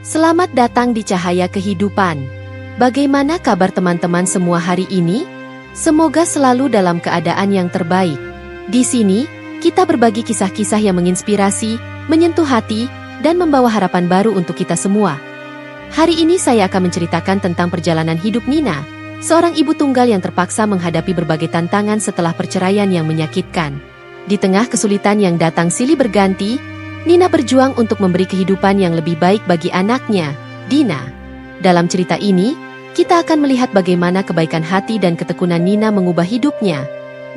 Selamat datang di Cahaya Kehidupan. Bagaimana kabar teman-teman semua hari ini? Semoga selalu dalam keadaan yang terbaik. Di sini, kita berbagi kisah-kisah yang menginspirasi, menyentuh hati, dan membawa harapan baru untuk kita semua. Hari ini saya akan menceritakan tentang perjalanan hidup Nina, seorang ibu tunggal yang terpaksa menghadapi berbagai tantangan setelah perceraian yang menyakitkan. Di tengah kesulitan yang datang silih berganti, Nina berjuang untuk memberi kehidupan yang lebih baik bagi anaknya, Dina. Dalam cerita ini, kita akan melihat bagaimana kebaikan hati dan ketekunan Nina mengubah hidupnya,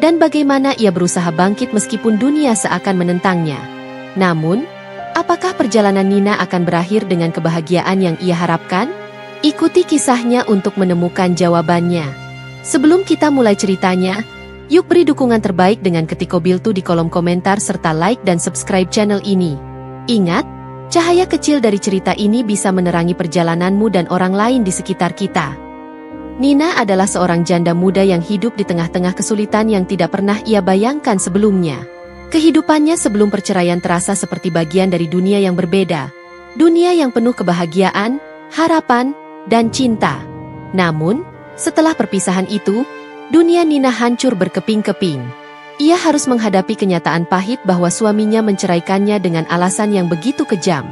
dan bagaimana ia berusaha bangkit meskipun dunia seakan menentangnya. Namun, apakah perjalanan Nina akan berakhir dengan kebahagiaan yang ia harapkan? Ikuti kisahnya untuk menemukan jawabannya. Sebelum kita mulai ceritanya, yuk beri dukungan terbaik dengan ketik Kobiltu di kolom komentar serta like dan subscribe channel ini. Ingat, cahaya kecil dari cerita ini bisa menerangi perjalananmu dan orang lain di sekitar kita. Nina adalah seorang janda muda yang hidup di tengah-tengah kesulitan yang tidak pernah ia bayangkan sebelumnya. Kehidupannya sebelum perceraian terasa seperti bagian dari dunia yang berbeda. Dunia yang penuh kebahagiaan, harapan, dan cinta. Namun, setelah perpisahan itu, dunia Nina hancur berkeping-keping. Ia harus menghadapi kenyataan pahit bahwa suaminya menceraikannya dengan alasan yang begitu kejam.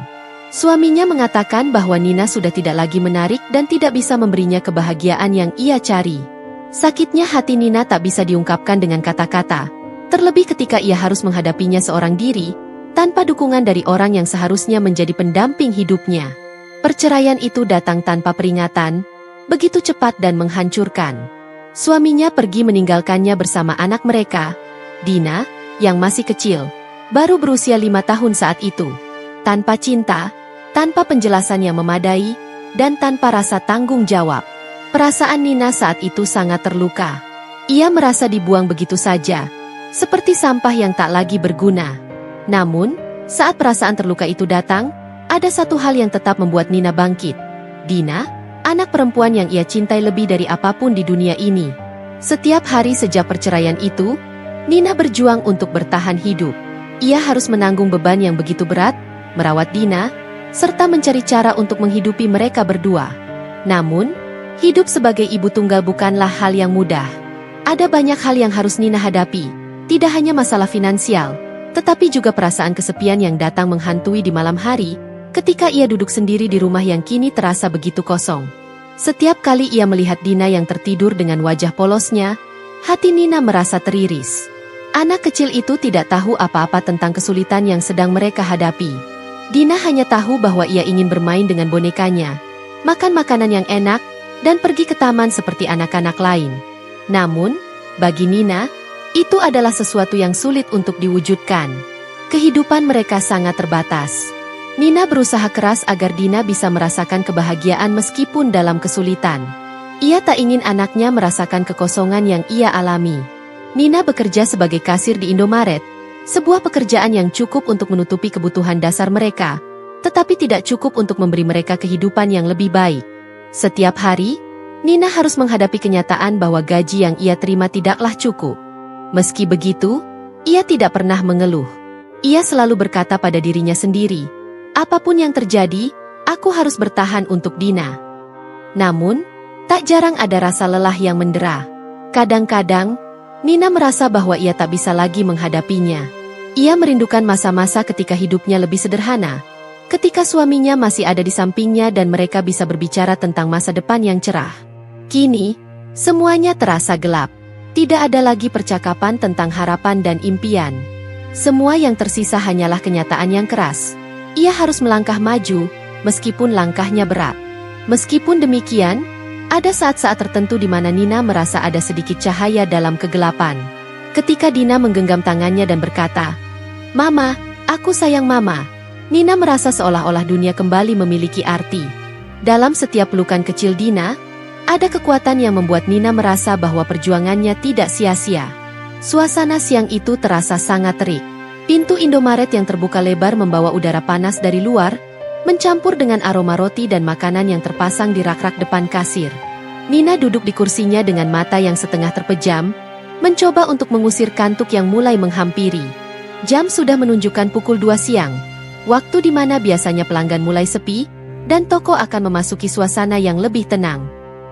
Suaminya mengatakan bahwa Nina sudah tidak lagi menarik dan tidak bisa memberinya kebahagiaan yang ia cari. Sakitnya hati Nina tak bisa diungkapkan dengan kata-kata, terlebih ketika ia harus menghadapinya seorang diri, tanpa dukungan dari orang yang seharusnya menjadi pendamping hidupnya. Perceraian itu datang tanpa peringatan, begitu cepat dan menghancurkan. Suaminya pergi meninggalkannya bersama anak mereka, Dina, yang masih kecil, baru berusia 5 tahun saat itu. Tanpa cinta, tanpa penjelasan yang memadai, dan tanpa rasa tanggung jawab. Perasaan Nina saat itu sangat terluka. Ia merasa dibuang begitu saja, seperti sampah yang tak lagi berguna. Namun, saat perasaan terluka itu datang, ada satu hal yang tetap membuat Nina bangkit. Dina, anak perempuan yang ia cintai lebih dari apapun di dunia ini. Setiap hari sejak perceraian itu, Nina berjuang untuk bertahan hidup. Ia harus menanggung beban yang begitu berat, merawat Dina, serta mencari cara untuk menghidupi mereka berdua. Namun, hidup sebagai ibu tunggal bukanlah hal yang mudah. Ada banyak hal yang harus Nina hadapi, tidak hanya masalah finansial, tetapi juga perasaan kesepian yang datang menghantui di malam hari, ketika ia duduk sendiri di rumah yang kini terasa begitu kosong. Setiap kali ia melihat Dina yang tertidur dengan wajah polosnya, hati Nina merasa teriris. Anak kecil itu tidak tahu apa-apa tentang kesulitan yang sedang mereka hadapi. Dina hanya tahu bahwa ia ingin bermain dengan bonekanya, makan makanan yang enak, dan pergi ke taman seperti anak-anak lain. Namun, bagi Nina, itu adalah sesuatu yang sulit untuk diwujudkan. Kehidupan mereka sangat terbatas. Nina berusaha keras agar Dina bisa merasakan kebahagiaan meskipun dalam kesulitan. Ia tak ingin anaknya merasakan kekosongan yang ia alami. Nina bekerja sebagai kasir di Indomaret, sebuah pekerjaan yang cukup untuk menutupi kebutuhan dasar mereka, tetapi tidak cukup untuk memberi mereka kehidupan yang lebih baik. Setiap hari, Nina harus menghadapi kenyataan bahwa gaji yang ia terima tidaklah cukup. Meski begitu, ia tidak pernah mengeluh. Ia selalu berkata pada dirinya sendiri, apapun yang terjadi, aku harus bertahan untuk Dina. Namun, tak jarang ada rasa lelah yang mendera. Kadang-kadang, Nina merasa bahwa ia tak bisa lagi menghadapinya. Ia merindukan masa-masa ketika hidupnya lebih sederhana, ketika suaminya masih ada di sampingnya dan mereka bisa berbicara tentang masa depan yang cerah. Kini, semuanya terasa gelap. Tidak ada lagi percakapan tentang harapan dan impian. Semua yang tersisa hanyalah kenyataan yang keras. Ia harus melangkah maju, meskipun langkahnya berat. Meskipun demikian, ada saat-saat tertentu di mana Nina merasa ada sedikit cahaya dalam kegelapan. Ketika Dina menggenggam tangannya dan berkata, "Mama, aku sayang Mama." Nina merasa seolah-olah dunia kembali memiliki arti. Dalam setiap pelukan kecil Dina, ada kekuatan yang membuat Nina merasa bahwa perjuangannya tidak sia-sia. Suasana siang itu terasa sangat terik. Pintu Indomaret yang terbuka lebar membawa udara panas dari luar, mencampur dengan aroma roti dan makanan yang terpasang di rak-rak depan kasir. Nina duduk di kursinya dengan mata yang setengah terpejam, mencoba untuk mengusir kantuk yang mulai menghampiri. Jam sudah menunjukkan pukul 2 siang, waktu di mana biasanya pelanggan mulai sepi, dan toko akan memasuki suasana yang lebih tenang.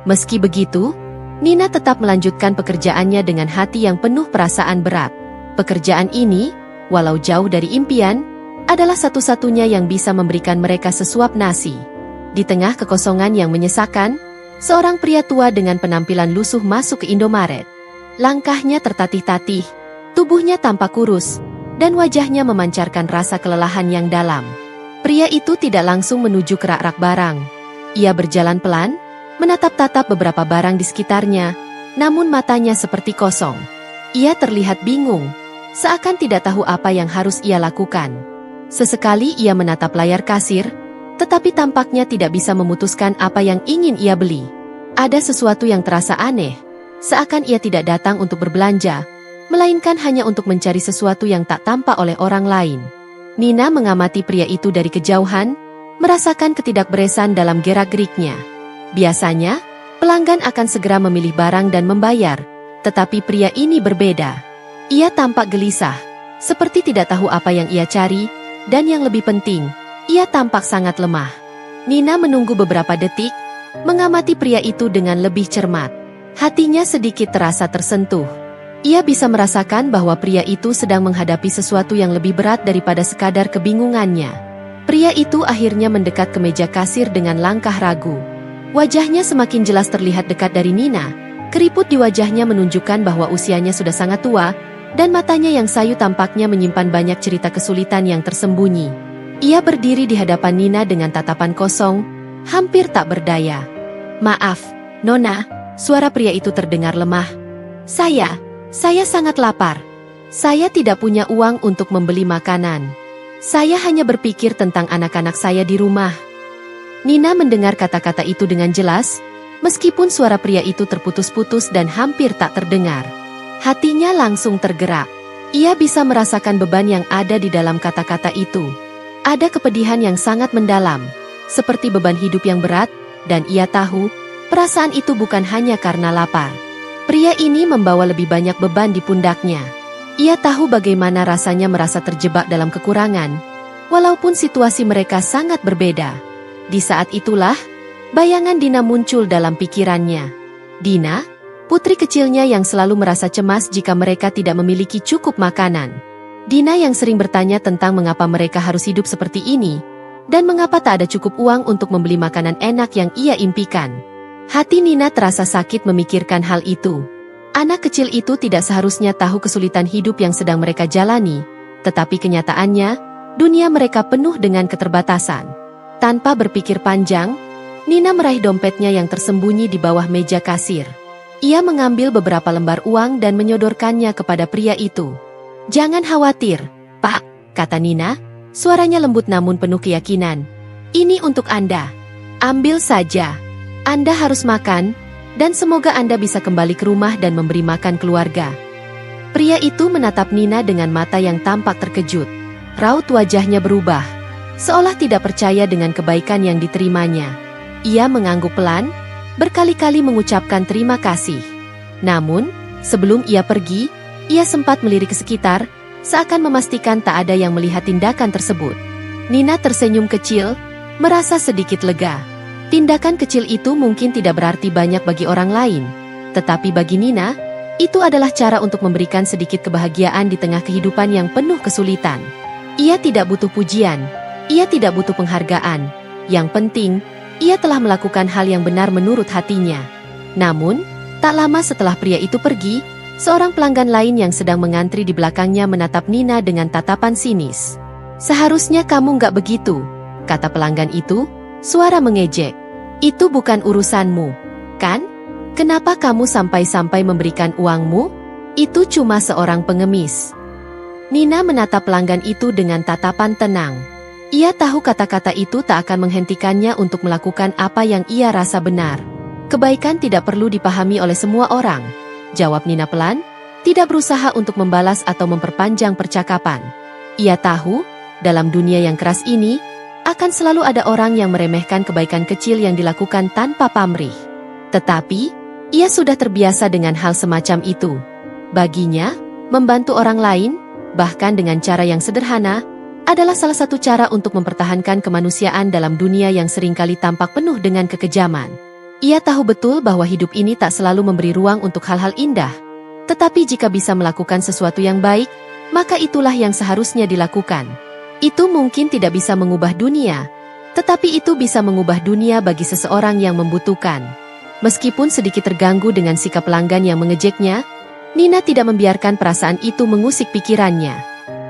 Meski begitu, Nina tetap melanjutkan pekerjaannya dengan hati yang penuh perasaan berat. Pekerjaan ini, walau jauh dari impian, adalah satu-satunya yang bisa memberikan mereka sesuap nasi. Di tengah kekosongan yang menyesakan, seorang pria tua dengan penampilan lusuh masuk ke Indomaret. Langkahnya tertatih-tatih, tubuhnya tampak kurus, dan wajahnya memancarkan rasa kelelahan yang dalam. Pria itu tidak langsung menuju ke rak-rak barang. Ia berjalan pelan, menatap-tatap beberapa barang di sekitarnya, namun matanya seperti kosong. Ia terlihat bingung, seakan tidak tahu apa yang harus ia lakukan. Sesekali ia menatap layar kasir, tetapi tampaknya tidak bisa memutuskan apa yang ingin ia beli. Ada sesuatu yang terasa aneh, seakan ia tidak datang untuk berbelanja, melainkan hanya untuk mencari sesuatu yang tak tampak oleh orang lain. Nina mengamati pria itu dari kejauhan, merasakan ketidakberesan dalam gerak-geriknya. Biasanya, pelanggan akan segera memilih barang dan membayar, tetapi pria ini berbeda. Ia tampak gelisah, seperti tidak tahu apa yang ia cari, dan yang lebih penting, ia tampak sangat lemah. Nina menunggu beberapa detik, mengamati pria itu dengan lebih cermat. Hatinya sedikit terasa tersentuh. Ia bisa merasakan bahwa pria itu sedang menghadapi sesuatu yang lebih berat daripada sekadar kebingungannya. Pria itu akhirnya mendekat ke meja kasir dengan langkah ragu. Wajahnya semakin jelas terlihat dekat dari Nina. Keriput di wajahnya menunjukkan bahwa usianya sudah sangat tua, dan matanya yang sayu tampaknya menyimpan banyak cerita kesulitan yang tersembunyi. Ia berdiri di hadapan Nina dengan tatapan kosong, hampir tak berdaya. "Maaf, Nona," suara pria itu terdengar lemah. Saya sangat lapar. Saya tidak punya uang untuk membeli makanan. Saya hanya berpikir tentang anak-anak saya di rumah." Nina mendengar kata-kata itu dengan jelas, meskipun suara pria itu terputus-putus dan hampir tak terdengar. Hatinya langsung tergerak. Ia bisa merasakan beban yang ada di dalam kata-kata itu. Ada kepedihan yang sangat mendalam, seperti beban hidup yang berat, dan ia tahu, perasaan itu bukan hanya karena lapar. Pria ini membawa lebih banyak beban di pundaknya. Ia tahu bagaimana rasanya merasa terjebak dalam kekurangan, walaupun situasi mereka sangat berbeda. Di saat itulah, bayangan Dina muncul dalam pikirannya. Dina, putri kecilnya yang selalu merasa cemas jika mereka tidak memiliki cukup makanan. Dina yang sering bertanya tentang mengapa mereka harus hidup seperti ini, dan mengapa tak ada cukup uang untuk membeli makanan enak yang ia impikan. Hati Nina terasa sakit memikirkan hal itu. Anak kecil itu tidak seharusnya tahu kesulitan hidup yang sedang mereka jalani, tetapi kenyataannya, dunia mereka penuh dengan keterbatasan. Tanpa berpikir panjang, Nina meraih dompetnya yang tersembunyi di bawah meja kasir. Ia mengambil beberapa lembar uang dan menyodorkannya kepada pria itu. "Jangan khawatir, Pak," kata Nina, suaranya lembut namun penuh keyakinan. "Ini untuk Anda. Ambil saja. Anda harus makan, dan semoga Anda bisa kembali ke rumah dan memberi makan keluarga." Pria itu menatap Nina dengan mata yang tampak terkejut. Raut wajahnya berubah, seolah tidak percaya dengan kebaikan yang diterimanya. Ia mengangguk pelan, berkali-kali mengucapkan terima kasih. Namun, sebelum ia pergi, ia sempat melirik ke sekitar, seakan memastikan tak ada yang melihat tindakan tersebut. Nina tersenyum kecil, merasa sedikit lega. Tindakan kecil itu mungkin tidak berarti banyak bagi orang lain, tetapi bagi Nina, itu adalah cara untuk memberikan sedikit kebahagiaan di tengah kehidupan yang penuh kesulitan. Ia tidak butuh pujian, ia tidak butuh penghargaan. Yang penting, ia telah melakukan hal yang benar menurut hatinya. Namun, tak lama setelah pria itu pergi, seorang pelanggan lain yang sedang mengantri di belakangnya menatap Nina dengan tatapan sinis. "Seharusnya kamu nggak begitu," kata pelanggan itu, suara mengejek. "Itu bukan urusanmu, kan? Kenapa kamu sampai-sampai memberikan uangmu? Itu cuma seorang pengemis." Nina menatap pelanggan itu dengan tatapan tenang. Ia tahu kata-kata itu tak akan menghentikannya untuk melakukan apa yang ia rasa benar. "Kebaikan tidak perlu dipahami oleh semua orang," jawab Nina pelan, tidak berusaha untuk membalas atau memperpanjang percakapan. Ia tahu, dalam dunia yang keras ini, akan selalu ada orang yang meremehkan kebaikan kecil yang dilakukan tanpa pamrih. Tetapi, ia sudah terbiasa dengan hal semacam itu. Baginya, membantu orang lain, bahkan dengan cara yang sederhana, adalah salah satu cara untuk mempertahankan kemanusiaan dalam dunia yang seringkali tampak penuh dengan kekejaman. Ia tahu betul bahwa hidup ini tak selalu memberi ruang untuk hal-hal indah. Tetapi jika bisa melakukan sesuatu yang baik, maka itulah yang seharusnya dilakukan. Itu mungkin tidak bisa mengubah dunia, tetapi itu bisa mengubah dunia bagi seseorang yang membutuhkan. Meskipun sedikit terganggu dengan sikap pelanggan yang mengejeknya, Nina tidak membiarkan perasaan itu mengusik pikirannya.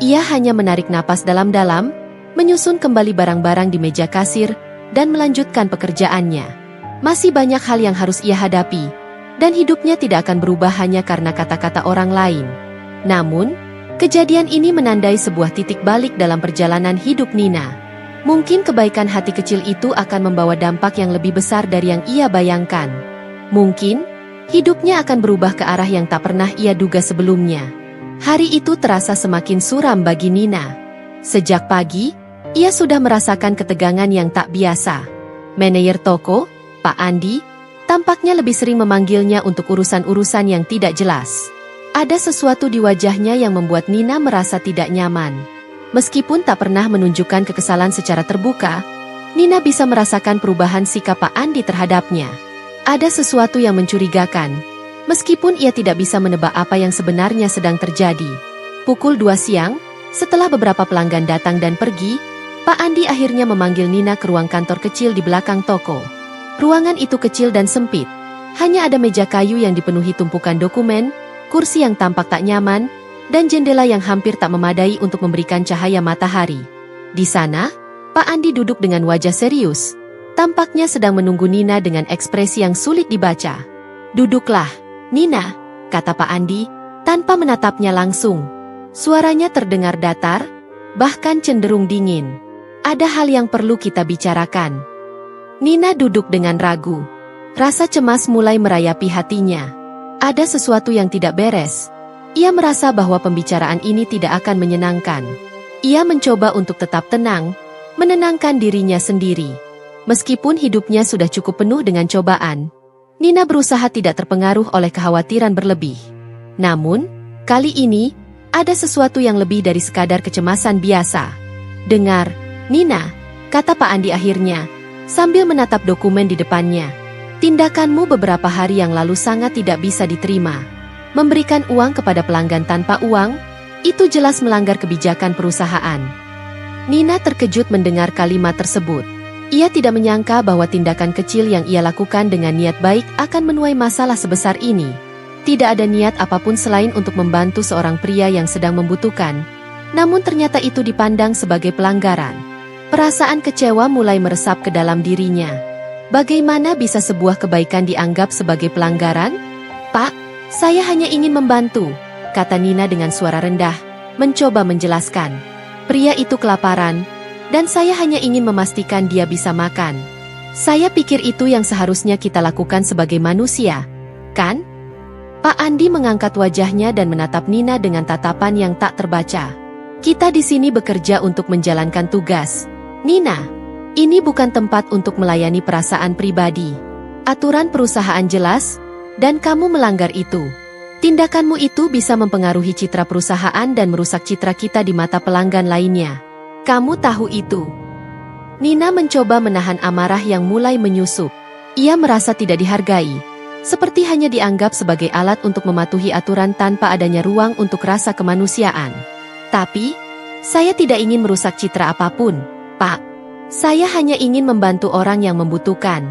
Ia hanya menarik napas dalam-dalam, menyusun kembali barang-barang di meja kasir, dan melanjutkan pekerjaannya. Masih banyak hal yang harus ia hadapi, dan hidupnya tidak akan berubah hanya karena kata-kata orang lain. Namun, kejadian ini menandai sebuah titik balik dalam perjalanan hidup Nina. Mungkin kebaikan hati kecil itu akan membawa dampak yang lebih besar dari yang ia bayangkan. Mungkin, hidupnya akan berubah ke arah yang tak pernah ia duga sebelumnya. Hari itu terasa semakin suram bagi Nina. Sejak pagi, ia sudah merasakan ketegangan yang tak biasa. Manajer toko, Pak Andi, tampaknya lebih sering memanggilnya untuk urusan-urusan yang tidak jelas. Ada sesuatu di wajahnya yang membuat Nina merasa tidak nyaman. Meskipun tak pernah menunjukkan kekesalan secara terbuka, Nina bisa merasakan perubahan sikap Pak Andi terhadapnya. Ada sesuatu yang mencurigakan. Meskipun ia tidak bisa menebak apa yang sebenarnya sedang terjadi. Pukul 2 siang, setelah beberapa pelanggan datang dan pergi, Pak Andi akhirnya memanggil Nina ke ruang kantor kecil di belakang toko. Ruangan itu kecil dan sempit. Hanya ada meja kayu yang dipenuhi tumpukan dokumen, kursi yang tampak tak nyaman, dan jendela yang hampir tak memadai untuk memberikan cahaya matahari. Di sana, Pak Andi duduk dengan wajah serius. Tampaknya sedang menunggu Nina dengan ekspresi yang sulit dibaca. "Duduklah, Nina," kata Pak Andi, tanpa menatapnya langsung. Suaranya terdengar datar, bahkan cenderung dingin. "Ada hal yang perlu kita bicarakan." Nina duduk dengan ragu. Rasa cemas mulai merayapi hatinya. Ada sesuatu yang tidak beres. Ia merasa bahwa pembicaraan ini tidak akan menyenangkan. Ia mencoba untuk tetap tenang, menenangkan dirinya sendiri. Meskipun hidupnya sudah cukup penuh dengan cobaan, Nina berusaha tidak terpengaruh oleh kekhawatiran berlebih. Namun, kali ini, ada sesuatu yang lebih dari sekadar kecemasan biasa. "Dengar, Nina," kata Pak Andi akhirnya, sambil menatap dokumen di depannya. "Tindakanmu beberapa hari yang lalu sangat tidak bisa diterima. Memberikan uang kepada pelanggan tanpa uang, itu jelas melanggar kebijakan perusahaan." Nina terkejut mendengar kalimat tersebut. Ia tidak menyangka bahwa tindakan kecil yang ia lakukan dengan niat baik akan menuai masalah sebesar ini. Tidak ada niat apapun selain untuk membantu seorang pria yang sedang membutuhkan, namun ternyata itu dipandang sebagai pelanggaran. Perasaan kecewa mulai meresap ke dalam dirinya. Bagaimana bisa sebuah kebaikan dianggap sebagai pelanggaran? "Pak, saya hanya ingin membantu," kata Nina dengan suara rendah, mencoba menjelaskan. "Pria itu kelaparan, dan saya hanya ingin memastikan dia bisa makan. Saya pikir itu yang seharusnya kita lakukan sebagai manusia, kan?" Pak Andi mengangkat wajahnya dan menatap Nina dengan tatapan yang tak terbaca. "Kita di sini bekerja untuk menjalankan tugas, Nina. Ini bukan tempat untuk melayani perasaan pribadi. Aturan perusahaan jelas, dan kamu melanggar itu. Tindakanmu itu bisa mempengaruhi citra perusahaan dan merusak citra kita di mata pelanggan lainnya. Kamu tahu itu." Nina mencoba menahan amarah yang mulai menyusup. Ia merasa tidak dihargai, seperti hanya dianggap sebagai alat untuk mematuhi aturan tanpa adanya ruang untuk rasa kemanusiaan. "Tapi, saya tidak ingin merusak citra apapun, Pak. Saya hanya ingin membantu orang yang membutuhkan.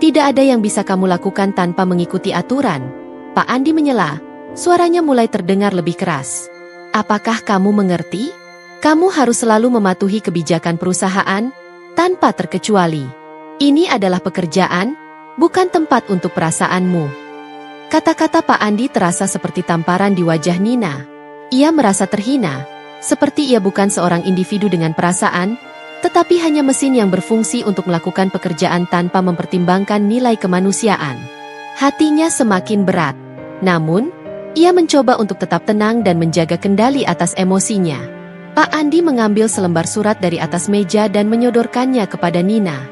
Tidak ada yang bisa kamu lakukan tanpa mengikuti aturan." Pak Andi menyela, suaranya mulai terdengar lebih keras. "Apakah kamu mengerti? Kamu harus selalu mematuhi kebijakan perusahaan, tanpa terkecuali. Ini adalah pekerjaan, bukan tempat untuk perasaanmu." Kata-kata Pak Andi terasa seperti tamparan di wajah Nina. Ia merasa terhina, seperti ia bukan seorang individu dengan perasaan, tetapi hanya mesin yang berfungsi untuk melakukan pekerjaan tanpa mempertimbangkan nilai kemanusiaan. Hatinya semakin berat. Namun, ia mencoba untuk tetap tenang dan menjaga kendali atas emosinya. Pak Andi mengambil selembar surat dari atas meja dan menyodorkannya kepada Nina.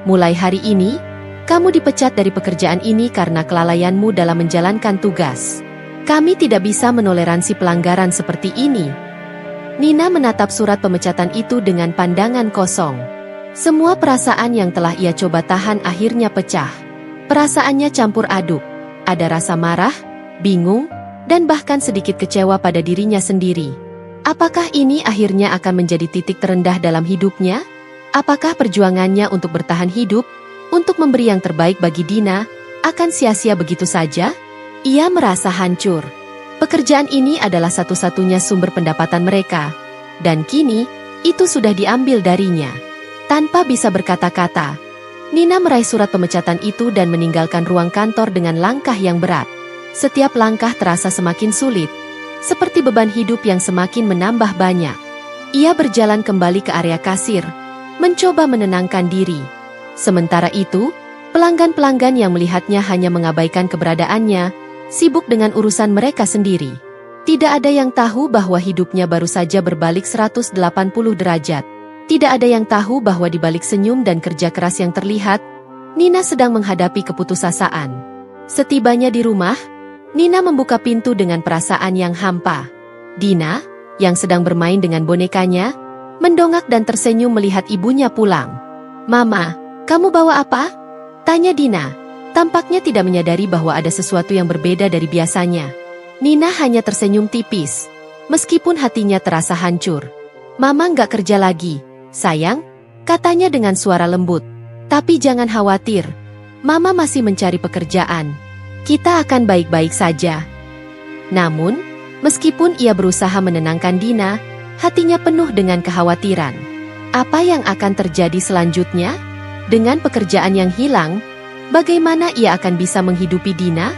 "Mulai hari ini, kamu dipecat dari pekerjaan ini karena kelalaianmu dalam menjalankan tugas. Kami tidak bisa menoleransi pelanggaran seperti ini." Nina menatap surat pemecatan itu dengan pandangan kosong. Semua perasaan yang telah ia coba tahan akhirnya pecah. Perasaannya campur aduk. Ada rasa marah, bingung, dan bahkan sedikit kecewa pada dirinya sendiri. Apakah ini akhirnya akan menjadi titik terendah dalam hidupnya? Apakah perjuangannya untuk bertahan hidup, untuk memberi yang terbaik bagi Dina, akan sia-sia begitu saja? Ia merasa hancur. Pekerjaan ini adalah satu-satunya sumber pendapatan mereka. Dan kini, itu sudah diambil darinya. Tanpa bisa berkata-kata, Nina meraih surat pemecatan itu dan meninggalkan ruang kantor dengan langkah yang berat. Setiap langkah terasa semakin sulit, seperti beban hidup yang semakin menambah banyak. Ia berjalan kembali ke area kasir, mencoba menenangkan diri. Sementara itu, pelanggan-pelanggan yang melihatnya hanya mengabaikan keberadaannya, sibuk dengan urusan mereka sendiri. Tidak ada yang tahu bahwa hidupnya baru saja berbalik 180 derajat. Tidak ada yang tahu bahwa di balik senyum dan kerja keras yang terlihat, Nina sedang menghadapi keputusasaan. Setibanya di rumah, Nina membuka pintu dengan perasaan yang hampa. Dina, yang sedang bermain dengan bonekanya, mendongak dan tersenyum melihat ibunya pulang. "Mama, kamu bawa apa?" tanya Dina. Tampaknya tidak menyadari bahwa ada sesuatu yang berbeda dari biasanya. Nina hanya tersenyum tipis, meskipun hatinya terasa hancur. "Mama nggak kerja lagi, sayang," katanya dengan suara lembut. "Tapi jangan khawatir, Mama masih mencari pekerjaan. Kita akan baik-baik saja." Namun, meskipun ia berusaha menenangkan Dina, hatinya penuh dengan kekhawatiran. Apa yang akan terjadi selanjutnya? Dengan pekerjaan yang hilang, bagaimana ia akan bisa menghidupi Dina?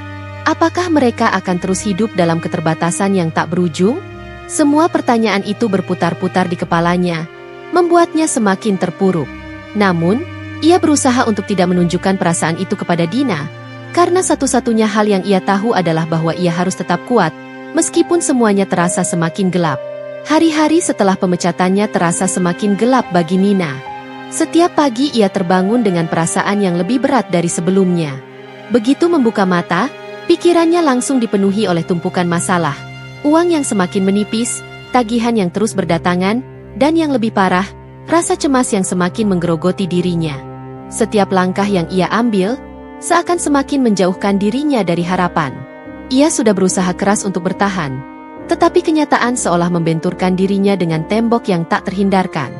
Apakah mereka akan terus hidup dalam keterbatasan yang tak berujung? Semua pertanyaan itu berputar-putar di kepalanya, membuatnya semakin terpuruk. Namun, ia berusaha untuk tidak menunjukkan perasaan itu kepada Dina, karena satu-satunya hal yang ia tahu adalah bahwa ia harus tetap kuat, meskipun semuanya terasa semakin gelap. Hari-hari setelah pemecatannya terasa semakin gelap bagi Nina. Setiap pagi ia terbangun dengan perasaan yang lebih berat dari sebelumnya. Begitu membuka mata, pikirannya langsung dipenuhi oleh tumpukan masalah. Uang yang semakin menipis, tagihan yang terus berdatangan, dan yang lebih parah, rasa cemas yang semakin menggerogoti dirinya. Setiap langkah yang ia ambil, seakan semakin menjauhkan dirinya dari harapan. Ia sudah berusaha keras untuk bertahan, tetapi kenyataan seolah membenturkan dirinya dengan tembok yang tak terhindarkan.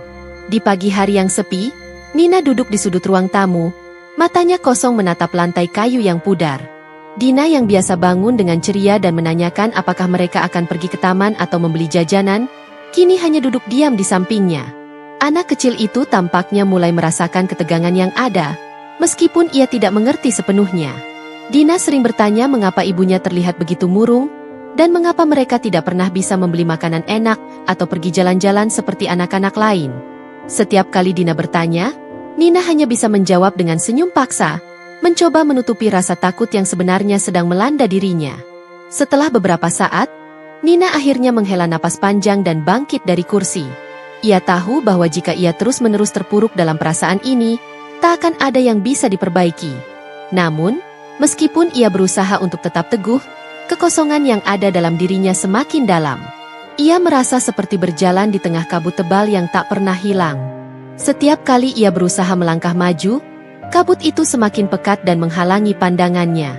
Di pagi hari yang sepi, Nina duduk di sudut ruang tamu, matanya kosong menatap lantai kayu yang pudar. Dina yang biasa bangun dengan ceria dan menanyakan apakah mereka akan pergi ke taman atau membeli jajanan, kini hanya duduk diam di sampingnya. Anak kecil itu tampaknya mulai merasakan ketegangan yang ada, meskipun ia tidak mengerti sepenuhnya. Dina sering bertanya mengapa ibunya terlihat begitu murung, dan mengapa mereka tidak pernah bisa membeli makanan enak atau pergi jalan-jalan seperti anak-anak lain. Setiap kali Dina bertanya, Nina hanya bisa menjawab dengan senyum paksa, mencoba menutupi rasa takut yang sebenarnya sedang melanda dirinya. Setelah beberapa saat, Nina akhirnya menghela napas panjang dan bangkit dari kursi. Ia tahu bahwa jika ia terus-menerus terpuruk dalam perasaan ini, tak akan ada yang bisa diperbaiki. Namun, meskipun ia berusaha untuk tetap teguh, kekosongan yang ada dalam dirinya semakin dalam. Ia merasa seperti berjalan di tengah kabut tebal yang tak pernah hilang. Setiap kali ia berusaha melangkah maju, kabut itu semakin pekat dan menghalangi pandangannya.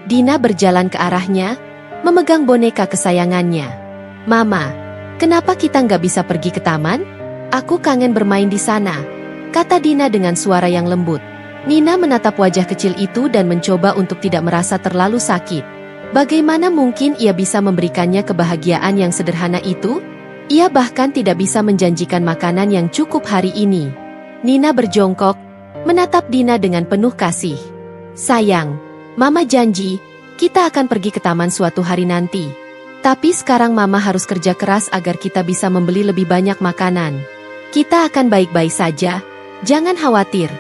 Dina berjalan ke arahnya, memegang boneka kesayangannya. "Mama, kenapa kita nggak bisa pergi ke taman? Aku kangen bermain di sana," kata Dina dengan suara yang lembut. Nina menatap wajah kecil itu dan mencoba untuk tidak merasa terlalu sakit. Bagaimana mungkin ia bisa memberikannya kebahagiaan yang sederhana itu? Ia bahkan tidak bisa menjanjikan makanan yang cukup hari ini. Nina berjongkok, menatap Dina dengan penuh kasih. "Sayang, Mama janji, kita akan pergi ke taman suatu hari nanti. Tapi sekarang Mama harus kerja keras agar kita bisa membeli lebih banyak makanan. Kita akan baik-baik saja, jangan khawatir."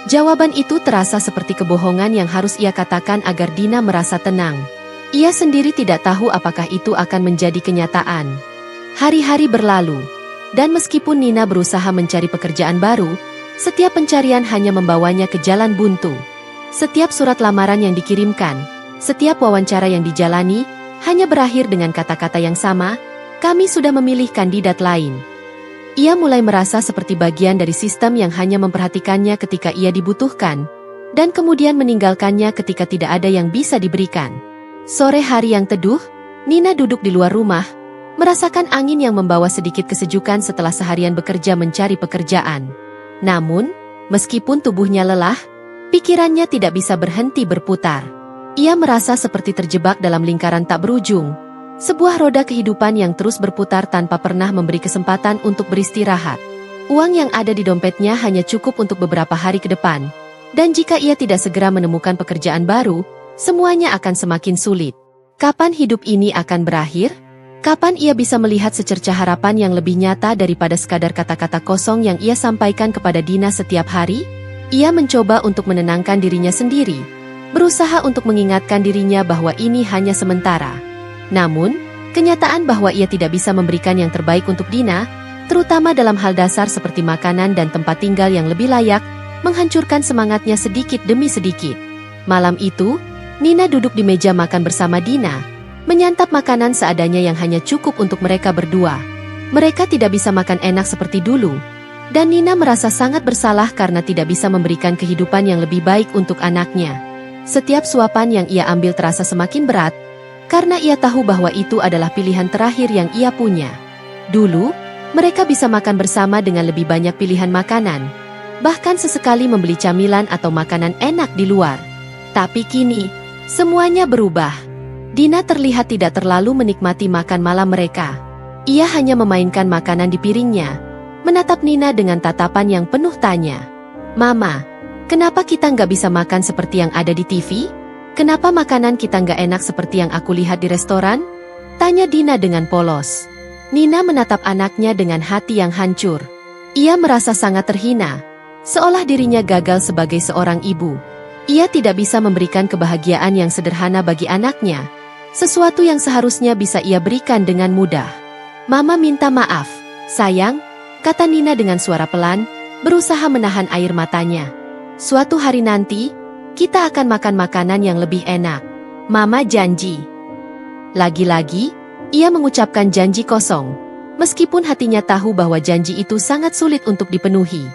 Jawaban itu terasa seperti kebohongan yang harus ia katakan agar Dina merasa tenang. Ia sendiri tidak tahu apakah itu akan menjadi kenyataan. Hari-hari berlalu, dan meskipun Nina berusaha mencari pekerjaan baru, setiap pencarian hanya membawanya ke jalan buntu. Setiap surat lamaran yang dikirimkan, setiap wawancara yang dijalani, hanya berakhir dengan kata-kata yang sama, Kami sudah memilih kandidat lain. Ia mulai merasa seperti bagian dari sistem yang hanya memperhatikannya ketika ia dibutuhkan, dan kemudian meninggalkannya ketika tidak ada yang bisa diberikan. Sore hari yang teduh, Nina duduk di luar rumah, merasakan angin yang membawa sedikit kesejukan setelah seharian bekerja mencari pekerjaan. Namun, meskipun tubuhnya lelah, pikirannya tidak bisa berhenti berputar. Ia merasa seperti terjebak dalam lingkaran tak berujung, sebuah roda kehidupan yang terus berputar tanpa pernah memberi kesempatan untuk beristirahat. Uang yang ada di dompetnya hanya cukup untuk beberapa hari ke depan, dan jika ia tidak segera menemukan pekerjaan baru, semuanya akan semakin sulit. Kapan hidup ini akan berakhir? Kapan ia bisa melihat secercah harapan yang lebih nyata daripada sekadar kata-kata kosong yang ia sampaikan kepada Dina setiap hari? Ia mencoba untuk menenangkan dirinya sendiri, berusaha untuk mengingatkan dirinya bahwa ini hanya sementara. Namun, kenyataan bahwa ia tidak bisa memberikan yang terbaik untuk Dina, terutama dalam hal dasar seperti makanan dan tempat tinggal yang lebih layak, menghancurkan semangatnya sedikit demi sedikit. Malam itu, Nina duduk di meja makan bersama Dina, menyantap makanan seadanya yang hanya cukup untuk mereka berdua. Mereka tidak bisa makan enak seperti dulu, dan Nina merasa sangat bersalah karena tidak bisa memberikan kehidupan yang lebih baik untuk anaknya. Setiap suapan yang ia ambil terasa semakin berat, karena ia tahu bahwa itu adalah pilihan terakhir yang ia punya. Dulu, mereka bisa makan bersama dengan lebih banyak pilihan makanan, bahkan sesekali membeli camilan atau makanan enak di luar. Tapi kini, semuanya berubah. Dina terlihat tidak terlalu menikmati makan malam mereka. Ia hanya memainkan makanan di piringnya, menatap Nina dengan tatapan yang penuh tanya. "Mama, kenapa kita nggak bisa makan seperti yang ada di TV? Kenapa makanan kita nggak enak seperti yang aku lihat di restoran?" Tanya Dina dengan polos. Nina menatap anaknya dengan hati yang hancur. Ia merasa sangat terhina, seolah dirinya gagal sebagai seorang ibu. Ia tidak bisa memberikan kebahagiaan yang sederhana bagi anaknya, sesuatu yang seharusnya bisa ia berikan dengan mudah. "Mama minta maaf, sayang," kata Nina dengan suara pelan, berusaha menahan air matanya. "Suatu hari nanti, kita akan makan makanan yang lebih enak. Mama janji." Lagi-lagi, ia mengucapkan janji kosong, meskipun hatinya tahu bahwa janji itu sangat sulit untuk dipenuhi.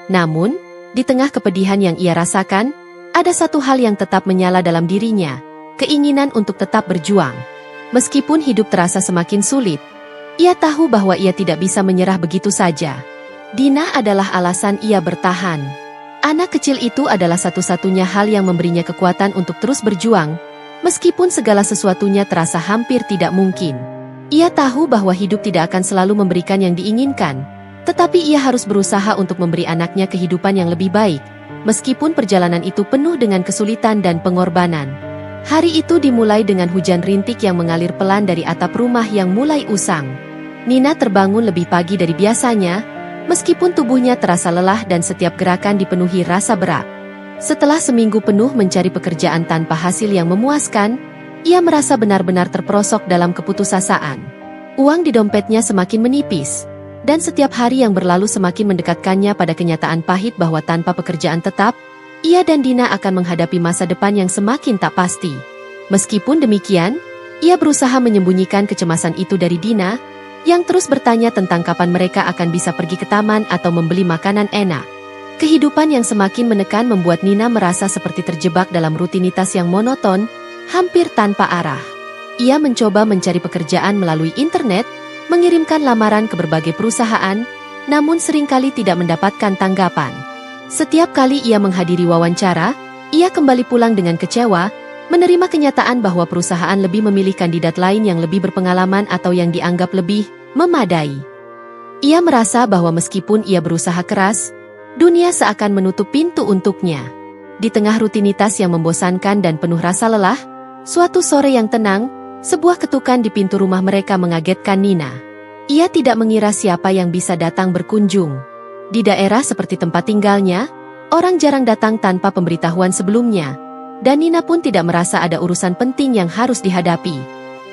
Namun, di tengah kepedihan yang ia rasakan, ada satu hal yang tetap menyala dalam dirinya, keinginan untuk tetap berjuang. Meskipun hidup terasa semakin sulit, ia tahu bahwa ia tidak bisa menyerah begitu saja. Dina adalah alasan ia bertahan. Anak kecil itu adalah satu-satunya hal yang memberinya kekuatan untuk terus berjuang, meskipun segala sesuatunya terasa hampir tidak mungkin. Ia tahu bahwa hidup tidak akan selalu memberikan yang diinginkan, tetapi ia harus berusaha untuk memberi anaknya kehidupan yang lebih baik, meskipun perjalanan itu penuh dengan kesulitan dan pengorbanan. Hari itu dimulai dengan hujan rintik yang mengalir pelan dari atap rumah yang mulai usang. Nina terbangun lebih pagi dari biasanya, meskipun tubuhnya terasa lelah dan setiap gerakan dipenuhi rasa berat. Setelah seminggu penuh mencari pekerjaan tanpa hasil yang memuaskan, ia merasa benar-benar terperosok dalam keputusasaan. Uang di dompetnya semakin menipis, dan setiap hari yang berlalu semakin mendekatkannya pada kenyataan pahit bahwa tanpa pekerjaan tetap, ia dan Dina akan menghadapi masa depan yang semakin tak pasti. Meskipun demikian, ia berusaha menyembunyikan kecemasan itu dari Dina, yang terus bertanya tentang kapan mereka akan bisa pergi ke taman atau membeli makanan enak. Kehidupan yang semakin menekan membuat Nina merasa seperti terjebak dalam rutinitas yang monoton, hampir tanpa arah. Ia mencoba mencari pekerjaan melalui internet, mengirimkan lamaran ke berbagai perusahaan, namun seringkali tidak mendapatkan tanggapan. Setiap kali ia menghadiri wawancara, ia kembali pulang dengan kecewa, menerima kenyataan bahwa perusahaan lebih memilih kandidat lain yang lebih berpengalaman atau yang dianggap lebih memadai. Ia merasa bahwa meskipun ia berusaha keras, dunia seakan menutup pintu untuknya. Di tengah rutinitas yang membosankan dan penuh rasa lelah, suatu sore yang tenang, sebuah ketukan di pintu rumah mereka mengagetkan Nina. Ia tidak mengira siapa yang bisa datang berkunjung. Di daerah seperti tempat tinggalnya, orang jarang datang tanpa pemberitahuan sebelumnya, dan Nina pun tidak merasa ada urusan penting yang harus dihadapi.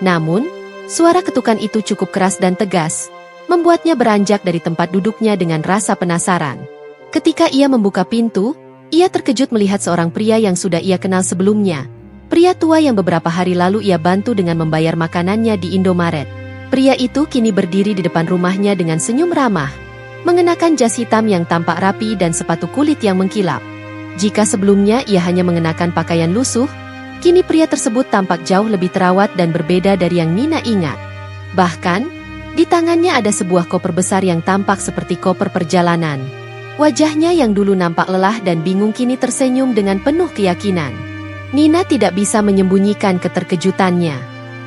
Namun, suara ketukan itu cukup keras dan tegas, membuatnya beranjak dari tempat duduknya dengan rasa penasaran. Ketika ia membuka pintu, ia terkejut melihat seorang pria yang sudah ia kenal sebelumnya. Pria tua yang beberapa hari lalu ia bantu dengan membayar makanannya di Indomaret. Pria itu kini berdiri di depan rumahnya dengan senyum ramah, mengenakan jas hitam yang tampak rapi dan sepatu kulit yang mengkilap. Jika sebelumnya ia hanya mengenakan pakaian lusuh, kini pria tersebut tampak jauh lebih terawat dan berbeda dari yang Nina ingat. Bahkan, di tangannya ada sebuah koper besar yang tampak seperti koper perjalanan. Wajahnya yang dulu nampak lelah dan bingung kini tersenyum dengan penuh keyakinan. Nina tidak bisa menyembunyikan keterkejutannya.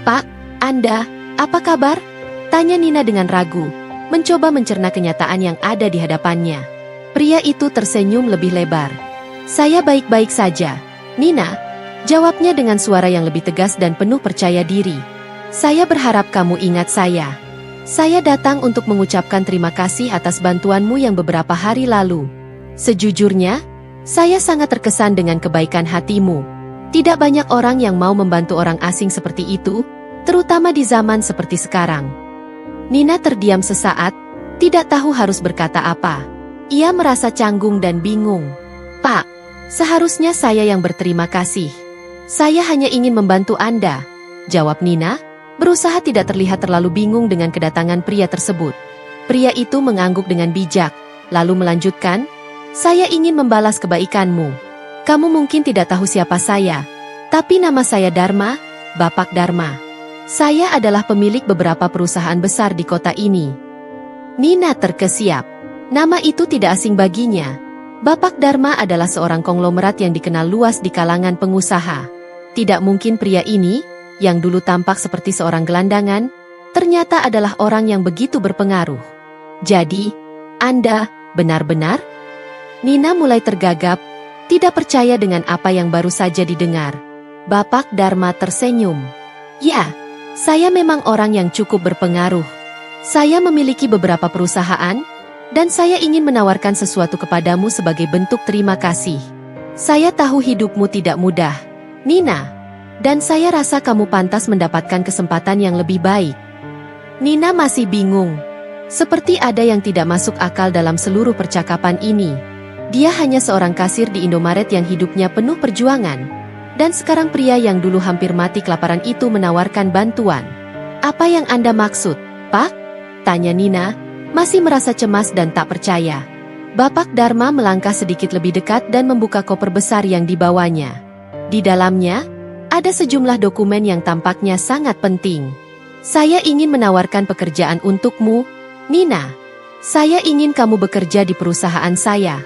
"Pak, Anda, apa kabar?" tanya Nina dengan ragu, mencoba mencerna kenyataan yang ada di hadapannya. Pria itu tersenyum lebih lebar. "Saya baik-baik saja, Nina," jawabnya dengan suara yang lebih tegas dan penuh percaya diri. "Saya berharap kamu ingat saya. Saya datang untuk mengucapkan terima kasih atas bantuanmu yang beberapa hari lalu. Sejujurnya, saya sangat terkesan dengan kebaikan hatimu. Tidak banyak orang yang mau membantu orang asing seperti itu, terutama di zaman seperti sekarang." Nina terdiam sesaat, tidak tahu harus berkata apa. Ia merasa canggung dan bingung. "Pak, seharusnya saya yang berterima kasih. Saya hanya ingin membantu Anda," jawab Nina, berusaha tidak terlihat terlalu bingung dengan kedatangan pria tersebut. Pria itu mengangguk dengan bijak, lalu melanjutkan, "Saya ingin membalas kebaikanmu. Kamu mungkin tidak tahu siapa saya, tapi nama saya Dharma, Bapak Dharma. Saya adalah pemilik beberapa perusahaan besar di kota ini." Nina terkesiap. Nama itu tidak asing baginya. Bapak Dharma adalah seorang konglomerat yang dikenal luas di kalangan pengusaha. Tidak mungkin pria ini, yang dulu tampak seperti seorang gelandangan, ternyata adalah orang yang begitu berpengaruh. "Jadi, Anda benar-benar?" Nina mulai tergagap, tidak percaya dengan apa yang baru saja didengar. Bapak Dharma tersenyum. "Ya, saya memang orang yang cukup berpengaruh. Saya memiliki beberapa perusahaan, dan saya ingin menawarkan sesuatu kepadamu sebagai bentuk terima kasih. Saya tahu hidupmu tidak mudah, Nina, dan saya rasa kamu pantas mendapatkan kesempatan yang lebih baik." Nina masih bingung. Seperti ada yang tidak masuk akal dalam seluruh percakapan ini. Dia hanya seorang kasir di Indomaret yang hidupnya penuh perjuangan. Dan sekarang pria yang dulu hampir mati kelaparan itu menawarkan bantuan. "Apa yang Anda maksud, Pak?" tanya Nina, masih merasa cemas dan tak percaya. Bapak Dharma melangkah sedikit lebih dekat dan membuka koper besar yang dibawanya. Di dalamnya, ada sejumlah dokumen yang tampaknya sangat penting. "Saya ingin menawarkan pekerjaan untukmu, Nina. Saya ingin kamu bekerja di perusahaan saya.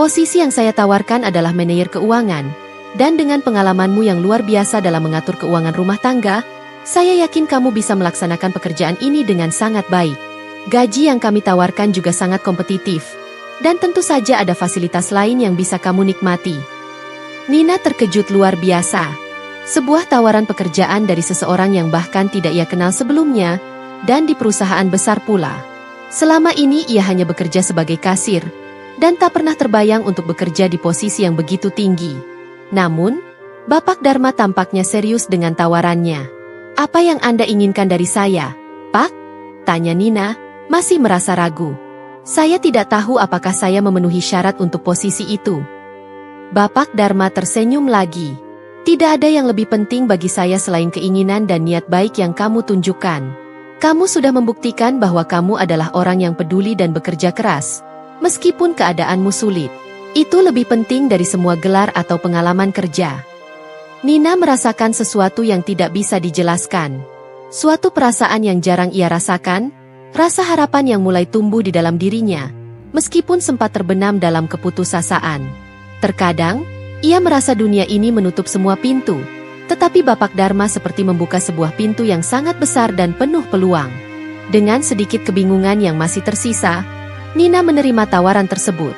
Posisi yang saya tawarkan adalah manajer keuangan, dan dengan pengalamanmu yang luar biasa dalam mengatur keuangan rumah tangga, saya yakin kamu bisa melaksanakan pekerjaan ini dengan sangat baik. Gaji yang kami tawarkan juga sangat kompetitif, dan tentu saja ada fasilitas lain yang bisa kamu nikmati." Nina terkejut luar biasa. Sebuah tawaran pekerjaan dari seseorang yang bahkan tidak ia kenal sebelumnya, dan di perusahaan besar pula. Selama ini ia hanya bekerja sebagai kasir, dan tak pernah terbayang untuk bekerja di posisi yang begitu tinggi. Namun, Bapak Dharma tampaknya serius dengan tawarannya. "Apa yang Anda inginkan dari saya, Pak?" tanya Nina, masih merasa ragu. "Saya tidak tahu apakah saya memenuhi syarat untuk posisi itu." Bapak Dharma tersenyum lagi. "Tidak ada yang lebih penting bagi saya selain keinginan dan niat baik yang kamu tunjukkan. Kamu sudah membuktikan bahwa kamu adalah orang yang peduli dan bekerja keras, meskipun keadaanmu sulit. Itu lebih penting dari semua gelar atau pengalaman kerja." Nina merasakan sesuatu yang tidak bisa dijelaskan. Suatu perasaan yang jarang ia rasakan, rasa harapan yang mulai tumbuh di dalam dirinya, meskipun sempat terbenam dalam keputusasaan. Terkadang, ia merasa dunia ini menutup semua pintu, tetapi Bapak Dharma seperti membuka sebuah pintu yang sangat besar dan penuh peluang. Dengan sedikit kebingungan yang masih tersisa, Nina menerima tawaran tersebut.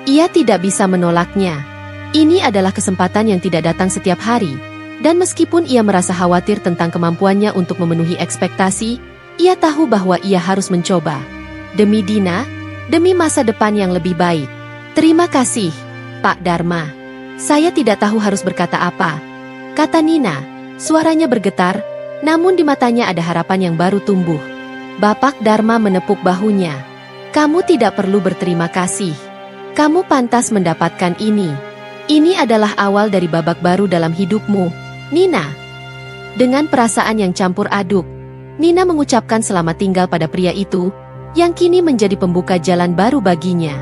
Ia tidak bisa menolaknya. Ini adalah kesempatan yang tidak datang setiap hari, dan meskipun ia merasa khawatir tentang kemampuannya untuk memenuhi ekspektasi, ia tahu bahwa ia harus mencoba. Demi Dina, demi masa depan yang lebih baik. "Terima kasih, Pak Dharma. Saya tidak tahu harus berkata apa," kata Nina. Suaranya bergetar, namun di matanya ada harapan yang baru tumbuh. Bapak Dharma menepuk bahunya. "Kamu tidak perlu berterima kasih. Kamu pantas mendapatkan ini. Ini adalah awal dari babak baru dalam hidupmu, Nina." Dengan perasaan yang campur aduk, Nina mengucapkan selamat tinggal pada pria itu, yang kini menjadi pembuka jalan baru baginya.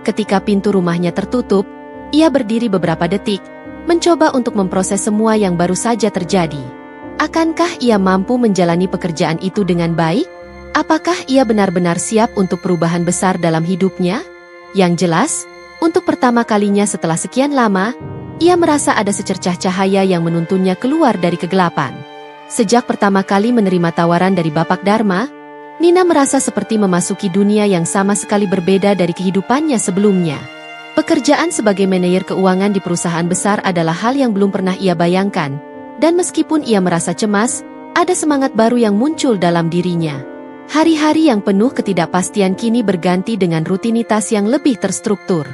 Ketika pintu rumahnya tertutup, ia berdiri beberapa detik, mencoba untuk memproses semua yang baru saja terjadi. Akankah ia mampu menjalani pekerjaan itu dengan baik? Apakah ia benar-benar siap untuk perubahan besar dalam hidupnya? Yang jelas, untuk pertama kalinya setelah sekian lama, ia merasa ada secercah cahaya yang menuntunnya keluar dari kegelapan. Sejak pertama kali menerima tawaran dari Bapak Dharma, Nina merasa seperti memasuki dunia yang sama sekali berbeda dari kehidupannya sebelumnya. Pekerjaan sebagai manajer keuangan di perusahaan besar adalah hal yang belum pernah ia bayangkan, dan meskipun ia merasa cemas, ada semangat baru yang muncul dalam dirinya. Hari-hari yang penuh ketidakpastian kini berganti dengan rutinitas yang lebih terstruktur.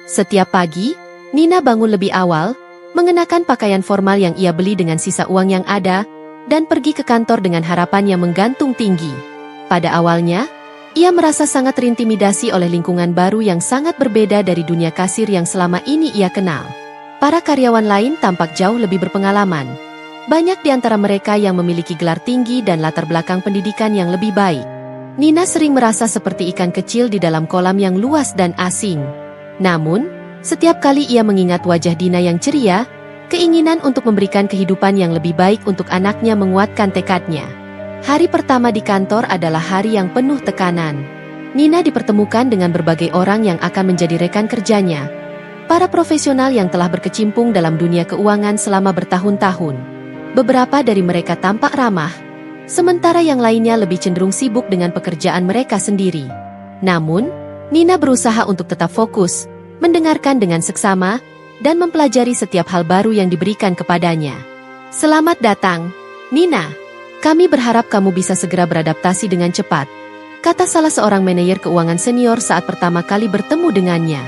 Setiap pagi, Nina bangun lebih awal, mengenakan pakaian formal yang ia beli dengan sisa uang yang ada, dan pergi ke kantor dengan harapan yang menggantung tinggi. Pada awalnya, ia merasa sangat terintimidasi oleh lingkungan baru yang sangat berbeda dari dunia kasir yang selama ini ia kenal. Para karyawan lain tampak jauh lebih berpengalaman. Banyak di antara mereka yang memiliki gelar tinggi dan latar belakang pendidikan yang lebih baik. Nina sering merasa seperti ikan kecil di dalam kolam yang luas dan asing. Namun, setiap kali ia mengingat wajah Dina yang ceria, keinginan untuk memberikan kehidupan yang lebih baik untuk anaknya menguatkan tekadnya. Hari pertama di kantor adalah hari yang penuh tekanan. Nina dipertemukan dengan berbagai orang yang akan menjadi rekan kerjanya. Para profesional yang telah berkecimpung dalam dunia keuangan selama bertahun-tahun. Beberapa dari mereka tampak ramah, sementara yang lainnya lebih cenderung sibuk dengan pekerjaan mereka sendiri. Namun, Nina berusaha untuk tetap fokus, mendengarkan dengan seksama, dan mempelajari setiap hal baru yang diberikan kepadanya. Selamat datang, Nina. Kami berharap kamu bisa segera beradaptasi dengan cepat, kata salah seorang manajer keuangan senior saat pertama kali bertemu dengannya.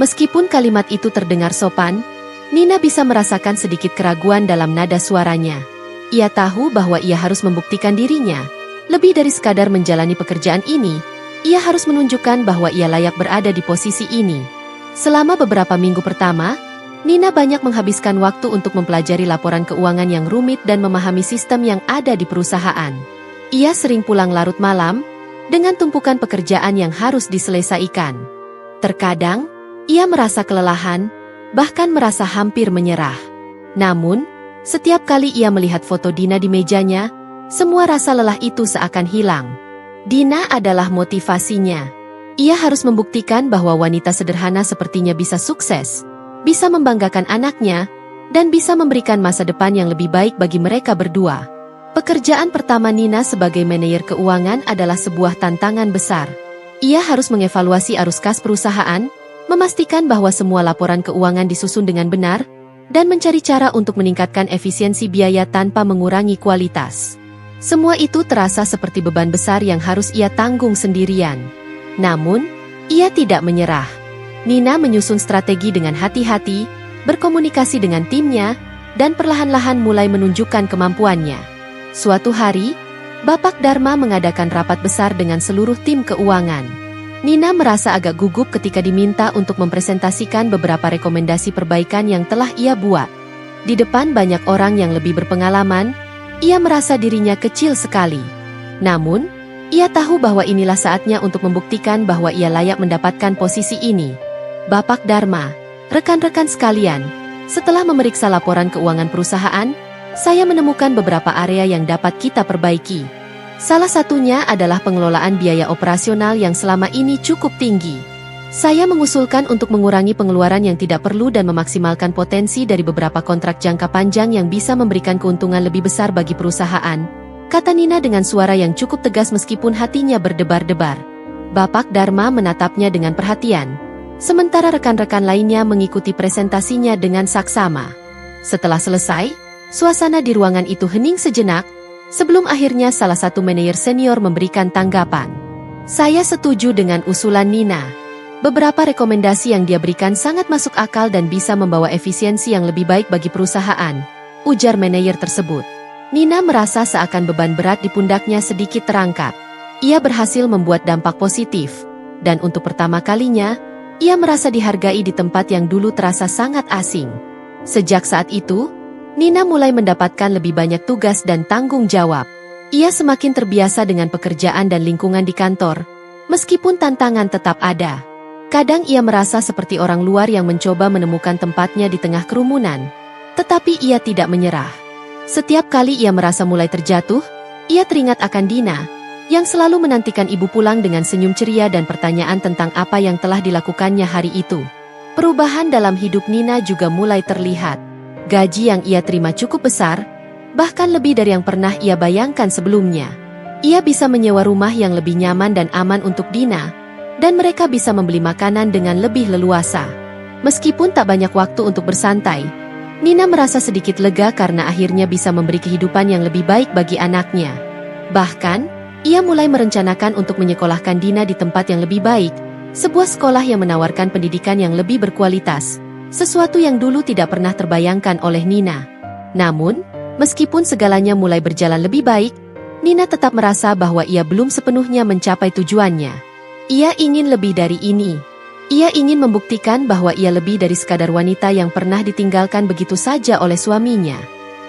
Meskipun kalimat itu terdengar sopan, Nina bisa merasakan sedikit keraguan dalam nada suaranya. Ia tahu bahwa ia harus membuktikan dirinya. Lebih dari sekadar menjalani pekerjaan ini, ia harus menunjukkan bahwa ia layak berada di posisi ini. Selama beberapa minggu pertama, Nina banyak menghabiskan waktu untuk mempelajari laporan keuangan yang rumit dan memahami sistem yang ada di perusahaan. Ia sering pulang larut malam, dengan tumpukan pekerjaan yang harus diselesaikan. Terkadang, ia merasa kelelahan, bahkan merasa hampir menyerah. Namun, setiap kali ia melihat foto Dina di mejanya, semua rasa lelah itu seakan hilang. Dina adalah motivasinya. Ia harus membuktikan bahwa wanita sederhana sepertinya bisa sukses, bisa membanggakan anaknya, dan bisa memberikan masa depan yang lebih baik bagi mereka berdua. Pekerjaan pertama Nina sebagai manajer keuangan adalah sebuah tantangan besar. Ia harus mengevaluasi arus kas perusahaan, memastikan bahwa semua laporan keuangan disusun dengan benar, dan mencari cara untuk meningkatkan efisiensi biaya tanpa mengurangi kualitas. Semua itu terasa seperti beban besar yang harus ia tanggung sendirian. Namun, ia tidak menyerah. Nina menyusun strategi dengan hati-hati, berkomunikasi dengan timnya, dan perlahan-lahan mulai menunjukkan kemampuannya. Suatu hari, Bapak Dharma mengadakan rapat besar dengan seluruh tim keuangan. Nina merasa agak gugup ketika diminta untuk mempresentasikan beberapa rekomendasi perbaikan yang telah ia buat. Di depan banyak orang yang lebih berpengalaman, ia merasa dirinya kecil sekali. Namun, ia tahu bahwa inilah saatnya untuk membuktikan bahwa ia layak mendapatkan posisi ini. Bapak Dharma, rekan-rekan sekalian, setelah memeriksa laporan keuangan perusahaan, saya menemukan beberapa area yang dapat kita perbaiki. Salah satunya adalah pengelolaan biaya operasional yang selama ini cukup tinggi. Saya mengusulkan untuk mengurangi pengeluaran yang tidak perlu dan memaksimalkan potensi dari beberapa kontrak jangka panjang yang bisa memberikan keuntungan lebih besar bagi perusahaan, kata Nina dengan suara yang cukup tegas meskipun hatinya berdebar-debar. Bapak Dharma menatapnya dengan perhatian. Sementara rekan-rekan lainnya mengikuti presentasinya dengan saksama. Setelah selesai, suasana di ruangan itu hening sejenak, sebelum akhirnya salah satu manajer senior memberikan tanggapan. Saya setuju dengan usulan Nina. Beberapa rekomendasi yang dia berikan sangat masuk akal dan bisa membawa efisiensi yang lebih baik bagi perusahaan, ujar manajer tersebut. Nina merasa seakan beban berat di pundaknya sedikit terangkat. Ia berhasil membuat dampak positif, dan untuk pertama kalinya, ia merasa dihargai di tempat yang dulu terasa sangat asing. Sejak saat itu, Nina mulai mendapatkan lebih banyak tugas dan tanggung jawab. Ia semakin terbiasa dengan pekerjaan dan lingkungan di kantor, meskipun tantangan tetap ada. Kadang ia merasa seperti orang luar yang mencoba menemukan tempatnya di tengah kerumunan, tetapi ia tidak menyerah. Setiap kali ia merasa mulai terjatuh, ia teringat akan Dina, yang selalu menantikan ibu pulang dengan senyum ceria dan pertanyaan tentang apa yang telah dilakukannya hari itu. Perubahan dalam hidup Nina juga mulai terlihat. Gaji yang ia terima cukup besar, bahkan lebih dari yang pernah ia bayangkan sebelumnya. Ia bisa menyewa rumah yang lebih nyaman dan aman untuk Dina, dan mereka bisa membeli makanan dengan lebih leluasa. Meskipun tak banyak waktu untuk bersantai, Nina merasa sedikit lega karena akhirnya bisa memberi kehidupan yang lebih baik bagi anaknya. Bahkan, ia mulai merencanakan untuk menyekolahkan Dina di tempat yang lebih baik, sebuah sekolah yang menawarkan pendidikan yang lebih berkualitas, sesuatu yang dulu tidak pernah terbayangkan oleh Nina. Namun, meskipun segalanya mulai berjalan lebih baik, Nina tetap merasa bahwa ia belum sepenuhnya mencapai tujuannya. Ia ingin lebih dari ini. Ia ingin membuktikan bahwa ia lebih dari sekadar wanita yang pernah ditinggalkan begitu saja oleh suaminya.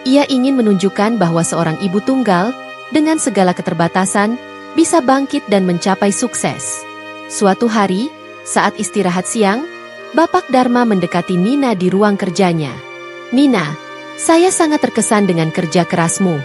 Ia ingin menunjukkan bahwa seorang ibu tunggal, dengan segala keterbatasan, bisa bangkit dan mencapai sukses. Suatu hari, saat istirahat siang, Bapak Dharma mendekati Nina di ruang kerjanya. "Nina, saya sangat terkesan dengan kerja kerasmu.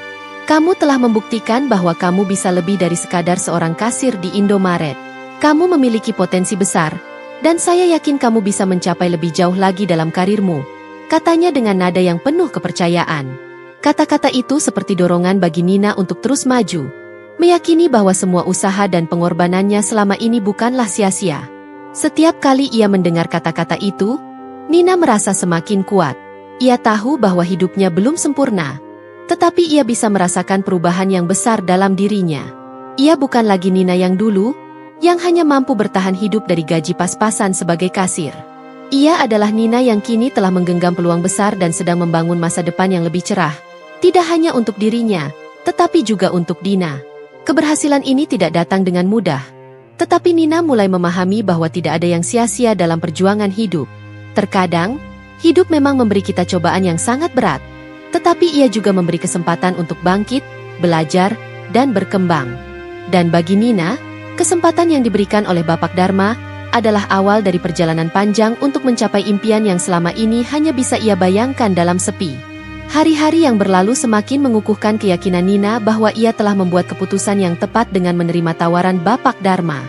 Kamu telah membuktikan bahwa kamu bisa lebih dari sekadar seorang kasir di Indomaret. Kamu memiliki potensi besar, dan saya yakin kamu bisa mencapai lebih jauh lagi dalam karirmu," katanya dengan nada yang penuh kepercayaan. Kata-kata itu seperti dorongan bagi Nina untuk terus maju, meyakini bahwa semua usaha dan pengorbanannya selama ini bukanlah sia-sia. Setiap kali ia mendengar kata-kata itu, Nina merasa semakin kuat. Ia tahu bahwa hidupnya belum sempurna, tetapi ia bisa merasakan perubahan yang besar dalam dirinya. Ia bukan lagi Nina yang dulu, yang hanya mampu bertahan hidup dari gaji pas-pasan sebagai kasir. Ia adalah Nina yang kini telah menggenggam peluang besar dan sedang membangun masa depan yang lebih cerah, tidak hanya untuk dirinya, tetapi juga untuk Dina. Keberhasilan ini tidak datang dengan mudah, tetapi Nina mulai memahami bahwa tidak ada yang sia-sia dalam perjuangan hidup. Terkadang, hidup memang memberi kita cobaan yang sangat berat, tetapi ia juga memberi kesempatan untuk bangkit, belajar, dan berkembang. Dan bagi Nina, kesempatan yang diberikan oleh Bapak Dharma adalah awal dari perjalanan panjang untuk mencapai impian yang selama ini hanya bisa ia bayangkan dalam sepi. Hari-hari yang berlalu semakin mengukuhkan keyakinan Nina bahwa ia telah membuat keputusan yang tepat dengan menerima tawaran Bapak Dharma.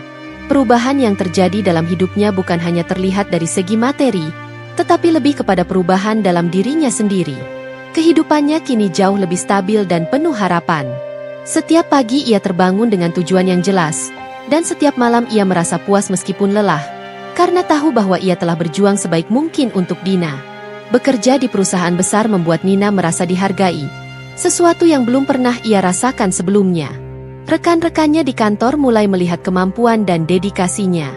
Perubahan yang terjadi dalam hidupnya bukan hanya terlihat dari segi materi, tetapi lebih kepada perubahan dalam dirinya sendiri. Kehidupannya kini jauh lebih stabil dan penuh harapan. Setiap pagi ia terbangun dengan tujuan yang jelas, dan setiap malam ia merasa puas meskipun lelah, karena tahu bahwa ia telah berjuang sebaik mungkin untuk Dina. Bekerja di perusahaan besar membuat Nina merasa dihargai, sesuatu yang belum pernah ia rasakan sebelumnya. Rekan-rekannya di kantor mulai melihat kemampuan dan dedikasinya.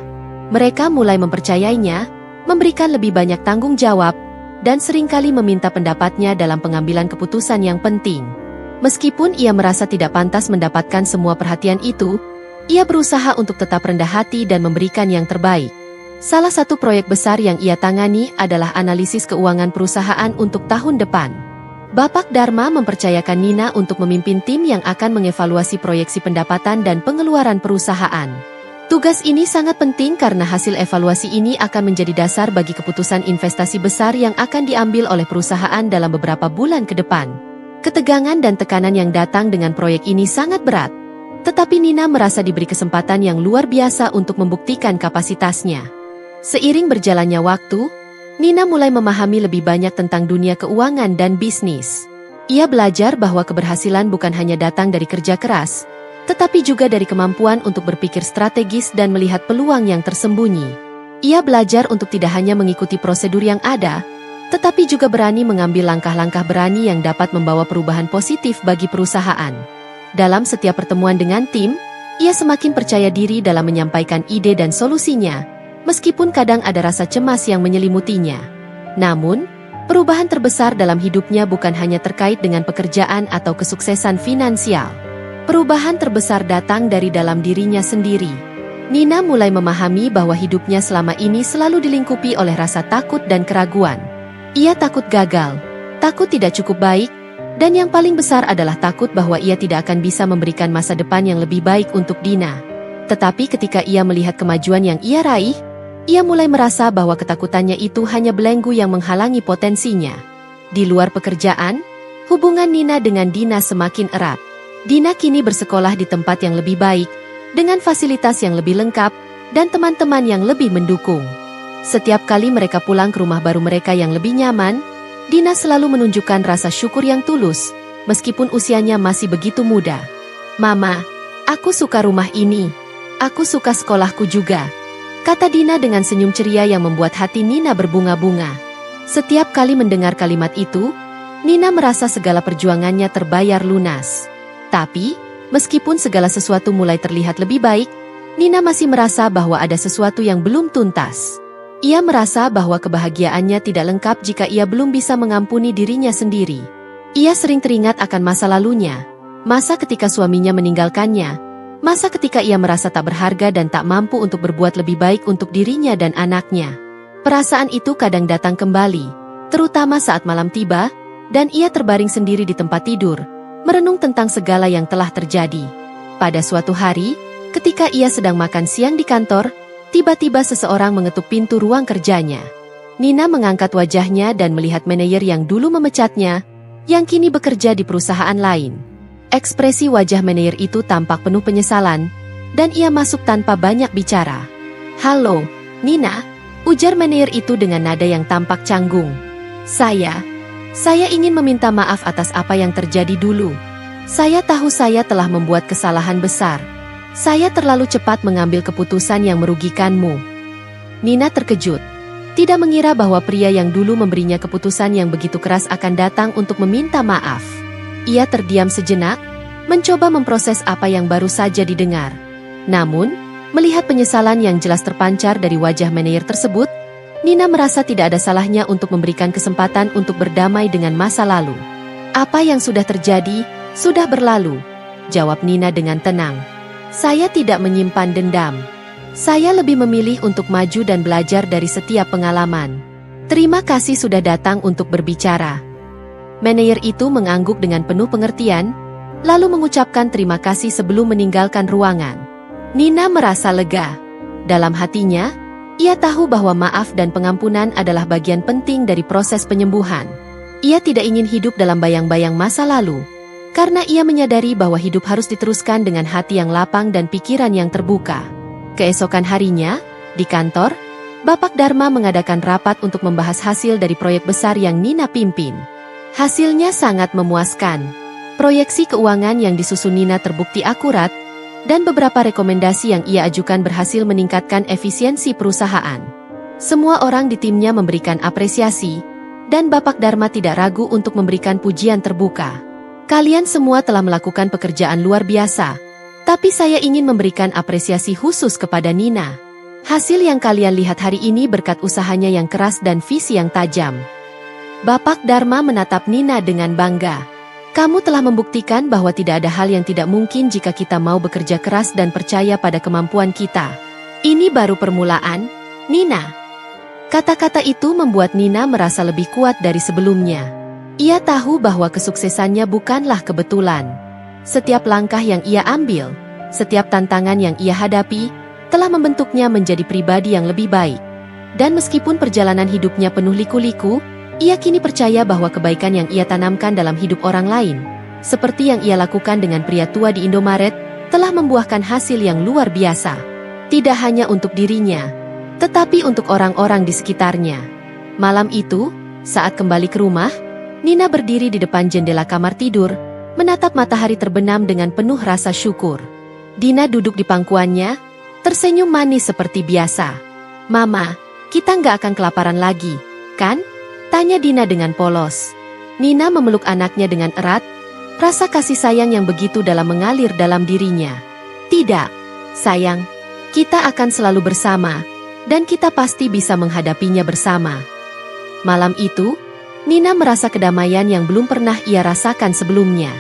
Mereka mulai mempercayainya, memberikan lebih banyak tanggung jawab, dan seringkali meminta pendapatnya dalam pengambilan keputusan yang penting. Meskipun ia merasa tidak pantas mendapatkan semua perhatian itu, ia berusaha untuk tetap rendah hati dan memberikan yang terbaik. Salah satu proyek besar yang ia tangani adalah analisis keuangan perusahaan untuk tahun depan. Bapak Dharma mempercayakan Nina untuk memimpin tim yang akan mengevaluasi proyeksi pendapatan dan pengeluaran perusahaan. Tugas ini sangat penting karena hasil evaluasi ini akan menjadi dasar bagi keputusan investasi besar yang akan diambil oleh perusahaan dalam beberapa bulan ke depan. Ketegangan dan tekanan yang datang dengan proyek ini sangat berat. Tetapi Nina merasa diberi kesempatan yang luar biasa untuk membuktikan kapasitasnya. Seiring berjalannya waktu, Nina mulai memahami lebih banyak tentang dunia keuangan dan bisnis. Ia belajar bahwa keberhasilan bukan hanya datang dari kerja keras, tetapi juga dari kemampuan untuk berpikir strategis dan melihat peluang yang tersembunyi. Ia belajar untuk tidak hanya mengikuti prosedur yang ada, tetapi juga berani mengambil langkah-langkah berani yang dapat membawa perubahan positif bagi perusahaan. Dalam setiap pertemuan dengan tim, ia semakin percaya diri dalam menyampaikan ide dan solusinya, meskipun kadang ada rasa cemas yang menyelimutinya. Namun, perubahan terbesar dalam hidupnya bukan hanya terkait dengan pekerjaan atau kesuksesan finansial. Perubahan terbesar datang dari dalam dirinya sendiri. Nina mulai memahami bahwa hidupnya selama ini selalu dilingkupi oleh rasa takut dan keraguan. Ia takut gagal, takut tidak cukup baik, Dan yang paling besar adalah takut bahwa ia tidak akan bisa memberikan masa depan yang lebih baik untuk Dina. Tetapi ketika ia melihat kemajuan yang ia raih, ia mulai merasa bahwa ketakutannya itu hanya belenggu yang menghalangi potensinya. Di luar pekerjaan, hubungan Nina dengan Dina semakin erat. Dina kini bersekolah di tempat yang lebih baik, dengan fasilitas yang lebih lengkap, dan teman-teman yang lebih mendukung. Setiap kali mereka pulang ke rumah baru mereka yang lebih nyaman, Dina selalu menunjukkan rasa syukur yang tulus, meskipun usianya masih begitu muda. "Mama, aku suka rumah ini. Aku suka sekolahku juga," kata Dina dengan senyum ceria yang membuat hati Nina berbunga-bunga. Setiap kali mendengar kalimat itu, Nina merasa segala perjuangannya terbayar lunas. Tapi, meskipun segala sesuatu mulai terlihat lebih baik, Nina masih merasa bahwa ada sesuatu yang belum tuntas. Ia merasa bahwa kebahagiaannya tidak lengkap jika ia belum bisa mengampuni dirinya sendiri. Ia sering teringat akan masa lalunya, masa ketika suaminya meninggalkannya, masa ketika ia merasa tak berharga dan tak mampu untuk berbuat lebih baik untuk dirinya dan anaknya. Perasaan itu kadang datang kembali, terutama saat malam tiba, dan ia terbaring sendiri di tempat tidur, merenung tentang segala yang telah terjadi. Pada suatu hari, ketika ia sedang makan siang di kantor, tiba-tiba seseorang mengetuk pintu ruang kerjanya. Nina mengangkat wajahnya dan melihat manajer yang dulu memecatnya, yang kini bekerja di perusahaan lain. Ekspresi wajah manajer itu tampak penuh penyesalan, dan ia masuk tanpa banyak bicara. "Halo, Nina," ujar manajer itu dengan nada yang tampak canggung. Saya ingin meminta maaf atas apa yang terjadi dulu. Saya tahu saya telah membuat kesalahan besar. Saya terlalu cepat mengambil keputusan yang merugikanmu." Nina terkejut. Tidak mengira bahwa pria yang dulu memberinya keputusan yang begitu keras akan datang untuk meminta maaf. Ia terdiam sejenak, mencoba memproses apa yang baru saja didengar. Namun, melihat penyesalan yang jelas terpancar dari wajah manajer tersebut, Nina merasa tidak ada salahnya untuk memberikan kesempatan untuk berdamai dengan masa lalu. "Apa yang sudah terjadi, sudah berlalu," jawab Nina dengan tenang. "Saya tidak menyimpan dendam. Saya lebih memilih untuk maju dan belajar dari setiap pengalaman. Terima kasih sudah datang untuk berbicara." Manajer itu mengangguk dengan penuh pengertian, lalu mengucapkan terima kasih sebelum meninggalkan ruangan. Nina merasa lega. Dalam hatinya, ia tahu bahwa maaf dan pengampunan adalah bagian penting dari proses penyembuhan. Ia tidak ingin hidup dalam bayang-bayang masa lalu, karena ia menyadari bahwa hidup harus diteruskan dengan hati yang lapang dan pikiran yang terbuka. Keesokan harinya, di kantor, Bapak Dharma mengadakan rapat untuk membahas hasil dari proyek besar yang Nina pimpin. Hasilnya sangat memuaskan. Proyeksi keuangan yang disusun Nina terbukti akurat, dan beberapa rekomendasi yang ia ajukan berhasil meningkatkan efisiensi perusahaan. Semua orang di timnya memberikan apresiasi, dan Bapak Dharma tidak ragu untuk memberikan pujian terbuka. "Kalian semua telah melakukan pekerjaan luar biasa, tapi saya ingin memberikan apresiasi khusus kepada Nina. Hasil yang kalian lihat hari ini berkat usahanya yang keras dan visi yang tajam." Bapak Dharma menatap Nina dengan bangga. "Kamu telah membuktikan bahwa tidak ada hal yang tidak mungkin jika kita mau bekerja keras dan percaya pada kemampuan kita. Ini baru permulaan, Nina." Kata-kata itu membuat Nina merasa lebih kuat dari sebelumnya. Ia tahu bahwa kesuksesannya bukanlah kebetulan. Setiap langkah yang ia ambil, setiap tantangan yang ia hadapi, telah membentuknya menjadi pribadi yang lebih baik. Dan meskipun perjalanan hidupnya penuh liku-liku, ia kini percaya bahwa kebaikan yang ia tanamkan dalam hidup orang lain, seperti yang ia lakukan dengan pria tua di Indomaret, telah membuahkan hasil yang luar biasa. Tidak hanya untuk dirinya, tetapi untuk orang-orang di sekitarnya. Malam itu, saat kembali ke rumah, Nina berdiri di depan jendela kamar tidur, menatap matahari terbenam dengan penuh rasa syukur. Dina duduk di pangkuannya, tersenyum manis seperti biasa. "Mama, kita nggak akan kelaparan lagi, kan?" tanya Dina dengan polos. Nina memeluk anaknya dengan erat, rasa kasih sayang yang begitu dalam mengalir dalam dirinya. "Tidak, sayang, kita akan selalu bersama, dan kita pasti bisa menghadapinya bersama." Malam itu, Nina merasa kedamaian yang belum pernah ia rasakan sebelumnya.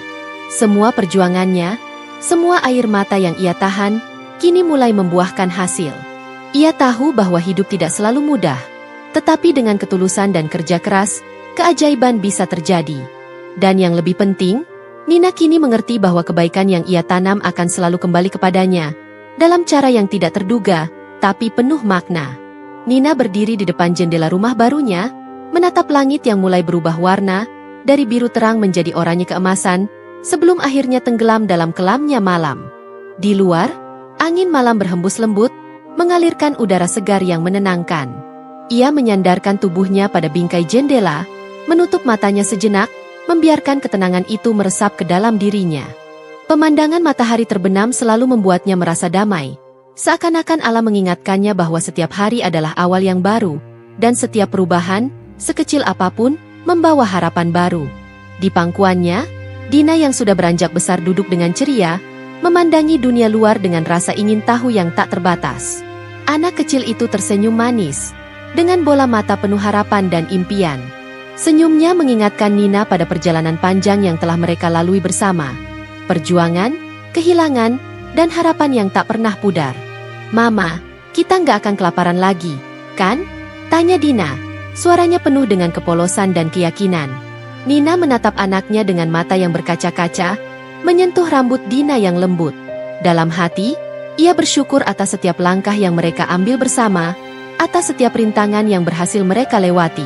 Semua perjuangannya, semua air mata yang ia tahan, kini mulai membuahkan hasil. Ia tahu bahwa hidup tidak selalu mudah, tetapi dengan ketulusan dan kerja keras, keajaiban bisa terjadi. Dan yang lebih penting, Nina kini mengerti bahwa kebaikan yang ia tanam akan selalu kembali kepadanya, dalam cara yang tidak terduga, tapi penuh makna. Nina berdiri di depan jendela rumah barunya, menatap langit yang mulai berubah warna, dari biru terang menjadi oranye keemasan, sebelum akhirnya tenggelam dalam kelamnya malam. Di luar, angin malam berhembus lembut, mengalirkan udara segar yang menenangkan. Ia menyandarkan tubuhnya pada bingkai jendela, menutup matanya sejenak, membiarkan ketenangan itu meresap ke dalam dirinya. Pemandangan matahari terbenam selalu membuatnya merasa damai. Seakan-akan alam mengingatkannya bahwa setiap hari adalah awal yang baru, dan setiap perubahan, sekecil apapun, membawa harapan baru. Di pangkuannya, Dina yang sudah beranjak besar duduk dengan ceria, memandangi dunia luar dengan rasa ingin tahu yang tak terbatas. Anak kecil itu tersenyum manis, dengan bola mata penuh harapan dan impian. Senyumnya mengingatkan Nina pada perjalanan panjang yang telah mereka lalui bersama. Perjuangan, kehilangan, dan harapan yang tak pernah pudar. "Mama, kita nggak akan kelaparan lagi, kan?" tanya Dina. Suaranya penuh dengan kepolosan dan keyakinan. Nina menatap anaknya dengan mata yang berkaca-kaca, menyentuh rambut Dina yang lembut. Dalam hati, ia bersyukur atas setiap langkah yang mereka ambil bersama, atas setiap rintangan yang berhasil mereka lewati.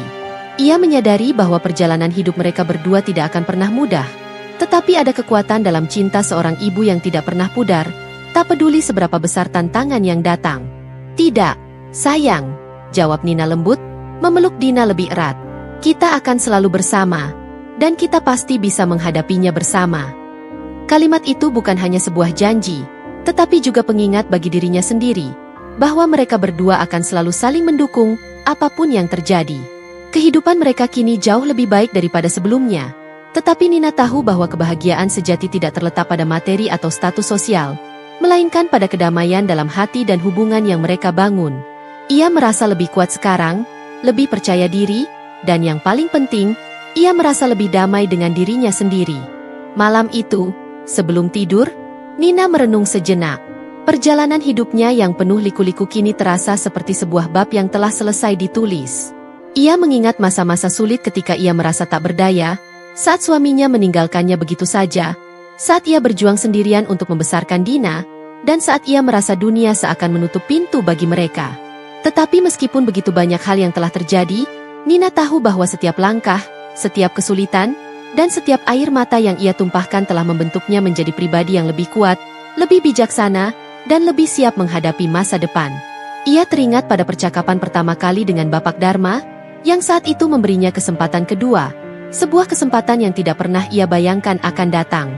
Ia menyadari bahwa perjalanan hidup mereka berdua tidak akan pernah mudah. Tetapi ada kekuatan dalam cinta seorang ibu yang tidak pernah pudar, tak peduli seberapa besar tantangan yang datang. "Tidak, sayang," jawab Nina lembut, memeluk Dina lebih erat. "Kita akan selalu bersama, dan kita pasti bisa menghadapinya bersama." Kalimat itu bukan hanya sebuah janji, tetapi juga pengingat bagi dirinya sendiri, bahwa mereka berdua akan selalu saling mendukung, apapun yang terjadi. Kehidupan mereka kini jauh lebih baik daripada sebelumnya. Tetapi Nina tahu bahwa kebahagiaan sejati tidak terletak pada materi atau status sosial, melainkan pada kedamaian dalam hati dan hubungan yang mereka bangun. Ia merasa lebih kuat sekarang, lebih percaya diri, dan yang paling penting, ia merasa lebih damai dengan dirinya sendiri. Malam itu, sebelum tidur, Nina merenung sejenak. Perjalanan hidupnya yang penuh liku-liku kini terasa seperti sebuah bab yang telah selesai ditulis. Ia mengingat masa-masa sulit ketika ia merasa tak berdaya, saat suaminya meninggalkannya begitu saja, saat ia berjuang sendirian untuk membesarkan Dina, dan saat ia merasa dunia seakan menutup pintu bagi mereka. Tetapi meskipun begitu banyak hal yang telah terjadi, Nina tahu bahwa setiap langkah, setiap kesulitan, dan setiap air mata yang ia tumpahkan telah membentuknya menjadi pribadi yang lebih kuat, lebih bijaksana, dan lebih siap menghadapi masa depan. Ia teringat pada percakapan pertama kali dengan Bapak Dharma, yang saat itu memberinya kesempatan kedua, sebuah kesempatan yang tidak pernah ia bayangkan akan datang.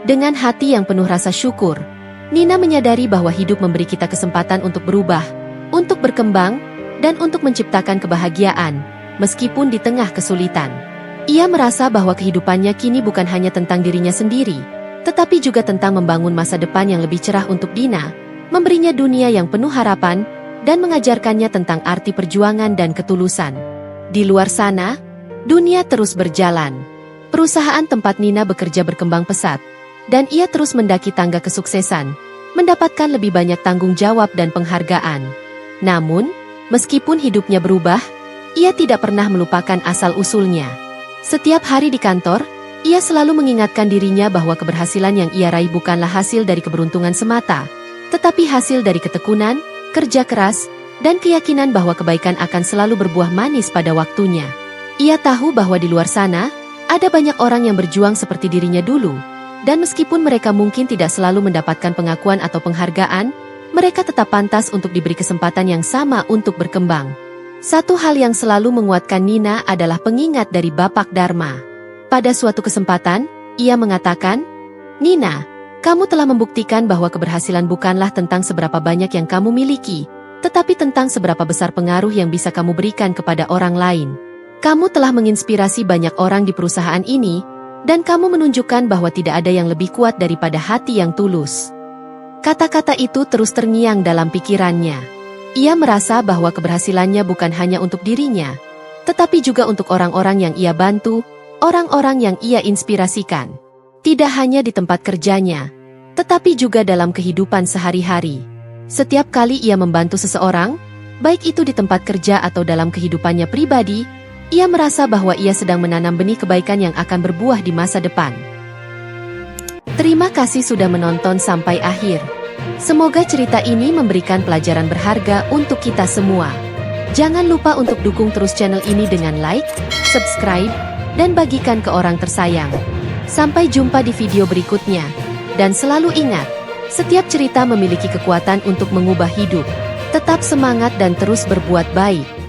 Dengan hati yang penuh rasa syukur, Nina menyadari bahwa hidup memberi kita kesempatan untuk berubah, untuk berkembang, dan untuk menciptakan kebahagiaan, meskipun di tengah kesulitan. Ia merasa bahwa kehidupannya kini bukan hanya tentang dirinya sendiri, tetapi juga tentang membangun masa depan yang lebih cerah untuk Dina, memberinya dunia yang penuh harapan, dan mengajarkannya tentang arti perjuangan dan ketulusan. Di luar sana, dunia terus berjalan. Perusahaan tempat Nina bekerja berkembang pesat, dan ia terus mendaki tangga kesuksesan, mendapatkan lebih banyak tanggung jawab dan penghargaan. Namun, meskipun hidupnya berubah, ia tidak pernah melupakan asal-usulnya. Setiap hari di kantor, ia selalu mengingatkan dirinya bahwa keberhasilan yang ia raih bukanlah hasil dari keberuntungan semata, tetapi hasil dari ketekunan, kerja keras, dan keyakinan bahwa kebaikan akan selalu berbuah manis pada waktunya. Ia tahu bahwa di luar sana, ada banyak orang yang berjuang seperti dirinya dulu, dan meskipun mereka mungkin tidak selalu mendapatkan pengakuan atau penghargaan, mereka tetap pantas untuk diberi kesempatan yang sama untuk berkembang. Satu hal yang selalu menguatkan Nina adalah pengingat dari Bapak Dharma. Pada suatu kesempatan, ia mengatakan, "Nina, kamu telah membuktikan bahwa keberhasilan bukanlah tentang seberapa banyak yang kamu miliki, tetapi tentang seberapa besar pengaruh yang bisa kamu berikan kepada orang lain. Kamu telah menginspirasi banyak orang di perusahaan ini, dan kamu menunjukkan bahwa tidak ada yang lebih kuat daripada hati yang tulus." Kata-kata itu terus terngiang dalam pikirannya. Ia merasa bahwa keberhasilannya bukan hanya untuk dirinya, tetapi juga untuk orang-orang yang ia bantu, orang-orang yang ia inspirasikan. Tidak hanya di tempat kerjanya, tetapi juga dalam kehidupan sehari-hari. Setiap kali ia membantu seseorang, baik itu di tempat kerja atau dalam kehidupannya pribadi, Ia merasa bahwa ia sedang menanam benih kebaikan yang akan berbuah di masa depan. Terima kasih sudah menonton sampai akhir. Semoga cerita ini memberikan pelajaran berharga untuk kita semua. Jangan lupa untuk dukung terus channel ini dengan like, subscribe, dan bagikan ke orang tersayang. Sampai jumpa di video berikutnya. Dan selalu ingat, setiap cerita memiliki kekuatan untuk mengubah hidup. Tetap semangat dan terus berbuat baik.